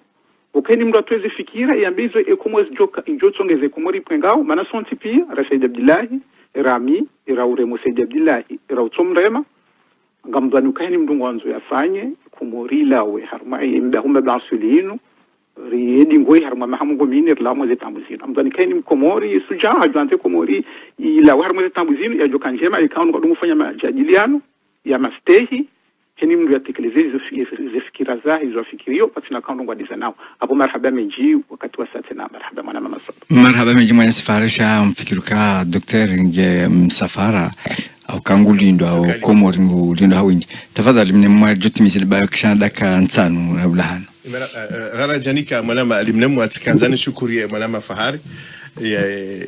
ukeni mtu atuwezi fikira yambizo ekomwezi joka injotsongeze komori pwengao mana sonti pia Rashid Abdullahi Rami iraure Musaid Abdullahi irautsomrema ngamdwani ukeni mtu ngwanzo yafanye komori lawe harmai mbahumba bansulino riedi ngoi harma mahamungo minir la mozetambuzino amzani kaini mkomori suja ajante komori ila harma zetambuzino ya jokanjema ikaunu kwa fanya majadiliano ya mastehi heni mndu yatekeleze zifikira zahi zofikirio patina kaunu kwa dizanao hapo marhaba menji wakati wa sate na marhaba mwana mama soba marhaba menji mwana sifarisha mfikiruka dokter nge msafara au kangulindo au Komori ngulindo hawingi tafadhali mnemwa jotimizile ba kishana daka nsanu na ulahana rara janika mwanama limnemu atikanzani shukurie mwanama Fahari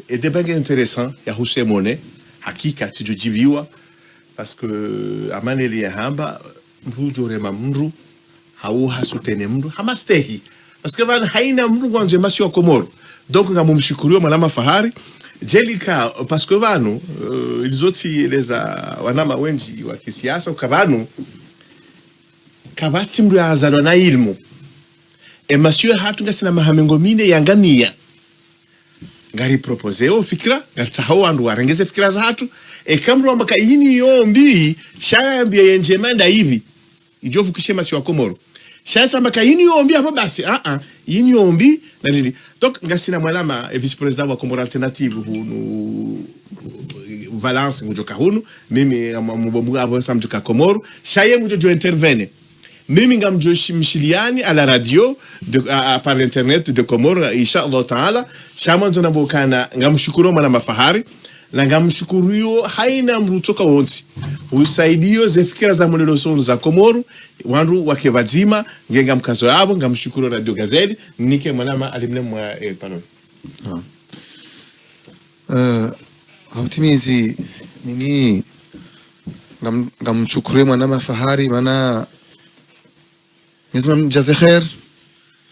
et débat intéressant ya husemone hakika tijujiviwa parce que amaneli ya hamba mrujore mamru hau hasutene mru hamastehi parce que van haina mru kwanze masio Komoro donc ngamumshukurio mwanama Fahari Jelika parce que vanu ilizoti eleza wanama wengi wa kisiasa ukavanu kabati mru azalwa na ilmu masio hatu ngasina mahamengo mine yangamia ngari proposeo fikira ngatahau andu warengeze fikira za hatu kamru ambaka yini yombi shaya ambia yenjemanda hivi ijovu kishema si wa Komoro shaya ambaka yini yombi hapo basi yini yombi na nini donc ngasina mwalama vice president wa Komoro alternative hunu Valence ngujoka hunu mimi mbomu abo samjuka Komoro shaya ngujo intervene mimi ngamjishiliani à la radio par l'internet de Komoro inshallah taala shamanzo nambokana ngamshukuru mwana Fahari na ngamshukuru haina mrutoka wonsi usaidio zefikira za mulelo sonu za Komoro wandu wakevazima ngenga mkazo yabo ngamshukuru Radio Gazelle nike mwana alimne mwa pano optimizi nini ngamshukuru mwana Fahari mana Mesmo jaze khair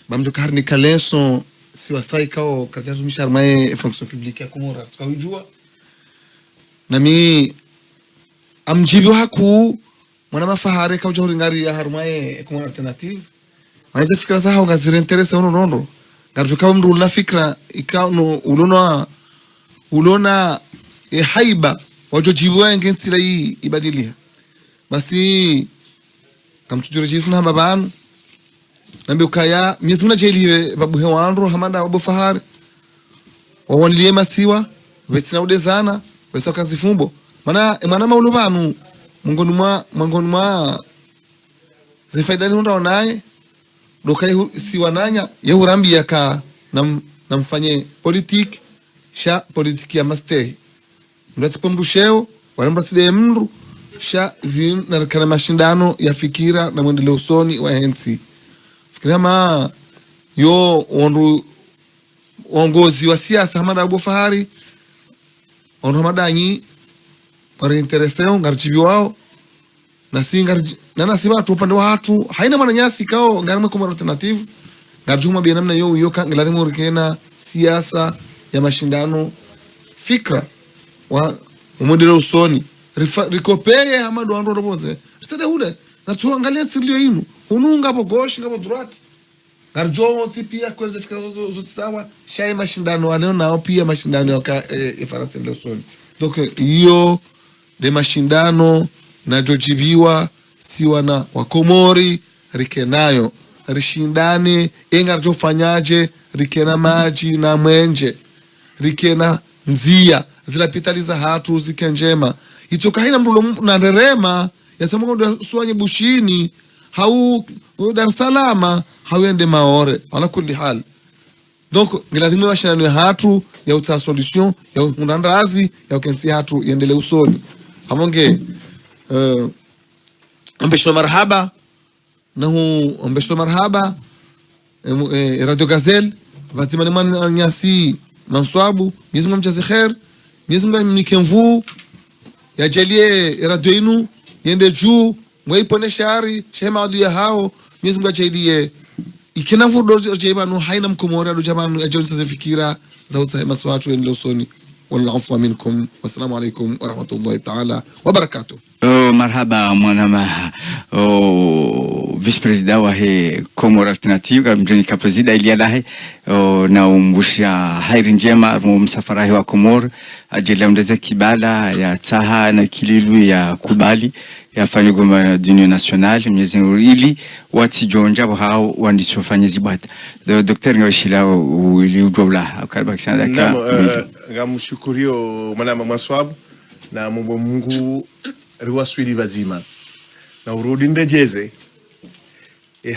bamdu karni kaleso si wasai kao katika tumishar mai fonction publique ya Komoro tukajua nami amjibu haku mwana Fahari kao johuri ngari ya harmai Komoro alternative maize fikra zao ngazire interesse nono ngarju kao mru na fikra ikao ulona haiba wajojibu ngenti la ibadilia basi kamtujure jifu na babanu nambe ukaya Mwenyezi Mungu ajeliwe babu hewandro hamanda babu Fahari wawonlie masiwa wetina udezana wesa kazi fumbo mana maulubanu mungoni mwa zifaidani hunda onaye dokai siwa nanya yehurambi yaka namfanye politiki ya mastehi mratipo mrusheo waramratide mru sha zinarikana mashindano ya fikira na mwendeleo usoni wa hensi kama yo uongozi wa siasa hamada Abu Fahari ono madanyi wale intereseo ngarjibi wao na singa na nasiba tu upande wa watu haina maana nyasi kao ngarime Komoro alternative ngarjuma bi namna yo kangelazima urikena siasa ya mashindano fikra wa umodelo usoni rikopeye hamadu ando roboze stada hude na tuangalia tsilio inu ununga hapo goshi ngapo durati garjo pia kweza fikra zote sawa shai mashindano wale nao pia mashindano ya Faransa ndio soni donc hiyo de mashindano na jojibiwa si wana wa Komori rikenayo rishindane engarjo fanyaje rikena maji na mwenje rikena nzia zilapitaliza hatu zikenjema itoka haina mrulo na nderema yasema ndo suanye bushini hau Dar es Salaam hauende maore ala kulli hal donc ngilazima washana hatu ya uta solution ya undandazi ya ukensi hatu yendele usoni hamonge ambeshwa marhaba na hu ambeshwa marhaba Radio Gazelle vatima ni nyasi manswabu Mwenyezi Mungu mjaze khair Mwenyezi Mungu mnikemvu yajalie radio inu yende juu mwaipone shari shema adu ya hao Mwenyezi Mungu ajalie ikina vudo jebanu haina mkomori adu jamanu ajonisa zifikira za utahema swatu yende usoni wallahu afu minkum wassalamu alaikum wa rahmatullahi ta'ala wa barakatuh. Marhaba mwanama vice president wa he Komoro alternative kama mjini ka president ilialahe na umbusha hairi njema msafara wa Komoro ajili mdeze kibala ya taha na kililu ya kubali ya fanyo goma d'union nationale Mwenyezi Mungu ili watijonja hao wandichofanya zibata Dr. Ngawishila ili ujobla akaribakishana daka ngamushukurio mwanama Maswabu na Mungu riwaswili vazima na urudi ndejeze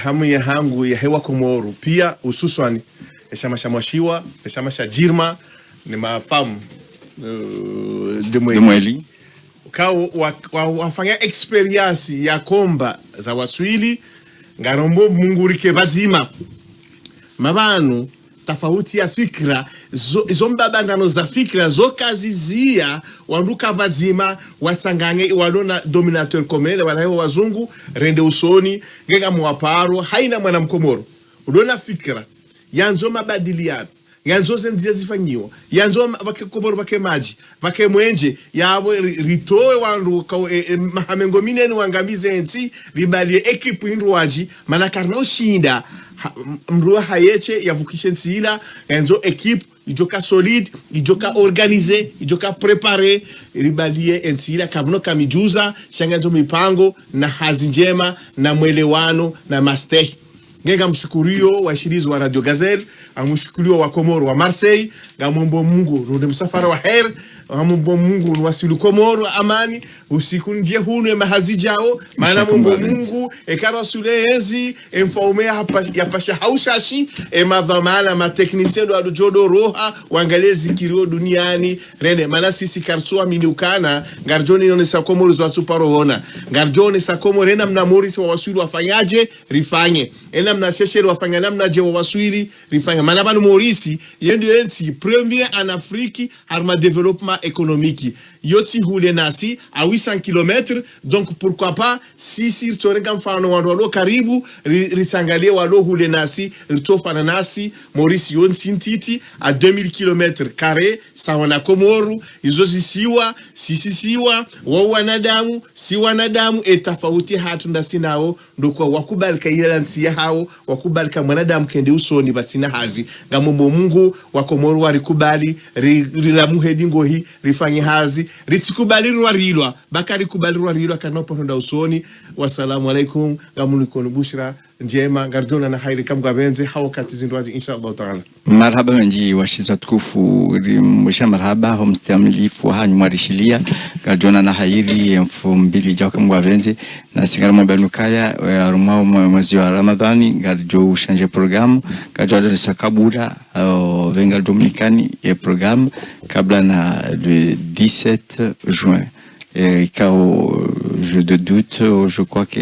hamu ya hangu ya hewa Komoro pia hususani eshamasha mwashiwa eshamasha jirma ni mafamu demweli kao wafanya experience ya komba za Waswahili ngarombo mungurike bazima mabanu tofauti ya fikra zo mbabangano za fikra zo kazizia wanduka bazima watanganye walona dominateur komele wanayo wazungu rende usoni ngega mwaparo haina mwana mkomoro udona fikra yanzo mabadiliano yanzo zendia zifanyiwa yanzo bakekomoro bakemaji bakemwenje yabo ritoe wandu mahamengo minene wangamize ensi libalie equipe indwaji mana karno shinda mrua hayeche yavukishe nsila yanzo equipe ijoka solide ijoka organize ijoka prepare libalie ensila kabno kamijuza shanganzo mipango na hazi njema na mwelewano na mastehi. Ngenga mshukurio wa shirizi wa Radio Gazelle, mshukurio wa Komoro wa Marseille, ngamombo Mungu ndio msafara wa heri, ngamombo Mungu nwasilu Komoro amani, usiku nje hunu ya mahazijao, maana mombo Mungu ekaro sulezi emfaume ya pasha haushashi madhamana ma technicien do jodo roha wangalezi kirio duniani rene maana sisi karsua miniukana ngarjoni none sa Komoro zo atuparo hona ngarjoni sa Komoro rena mnamori wa Waswahili wafanyaje rifanye mna shesheri wafanya namna je Waswahili rifanya maana banu Morisi yendo yensi premier en Afrique harma développement économique yoti hule nasi à 800 km donc pourquoi pas si torenga mfano walo karibu risangalie walo hule nasi ritofana nasi Morisi yonsi ntiti à 2000 km carré sawa Komoro izo sisiwa sisisiwa wa wanadamu si wanadamu etafauti hatunda sinao ndoko wakubalika ilansi hao wakubalika mwanadamu kende usoni basina hazi ngamombo Mungu wa Komoro warikubali rilamuhedi ngohi rifanye hazi ritikubali rwarilwa bakari kubali rwarilwa kanopo nda usoni. Wassalamu alaikum ngamunikono bushra njema ngarjona na hairi kamgabenze hawakati zindwaji inshallah taala. Marhaba wenji washizwa tukufu mwisha marhaba homstamilifu hanyu mwarishilia ngarjona na hairi mfumbili jao kamgabenze na sigara mwabanukaya arumao mwezi wa Ramadhani ngarjo ushanje programu ngarjo adonisa kabura venga dominikani ya programu kabla na le 17 juin jeu de doute, je crois que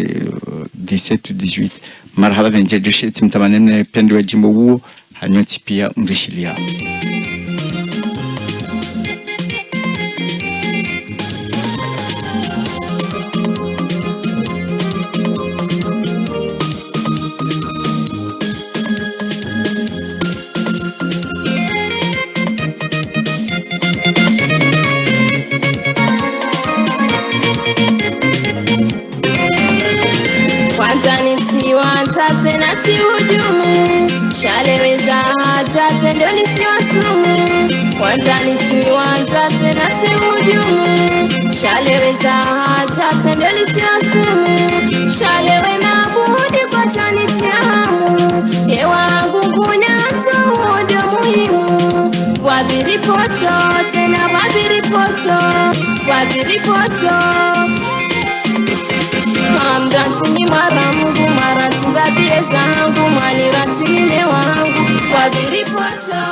17 ou 18. Marhaba venje joshe timtamanene pendo jimbo huo hanyoti pia mrishilia. Tena si hujumu shaleweza tate ndio nisiwasumu kwanza nitiwanza tena si hujumu shaleweza tate ndio nisiwasumu shalewe mabudi kwa chani chamu yewangu kunyato hudo muhimu wabiri pocho tena wabiri pocho Mdansi ni maramungu maransi babie zangu mani ransi ni wangu wabiri pocho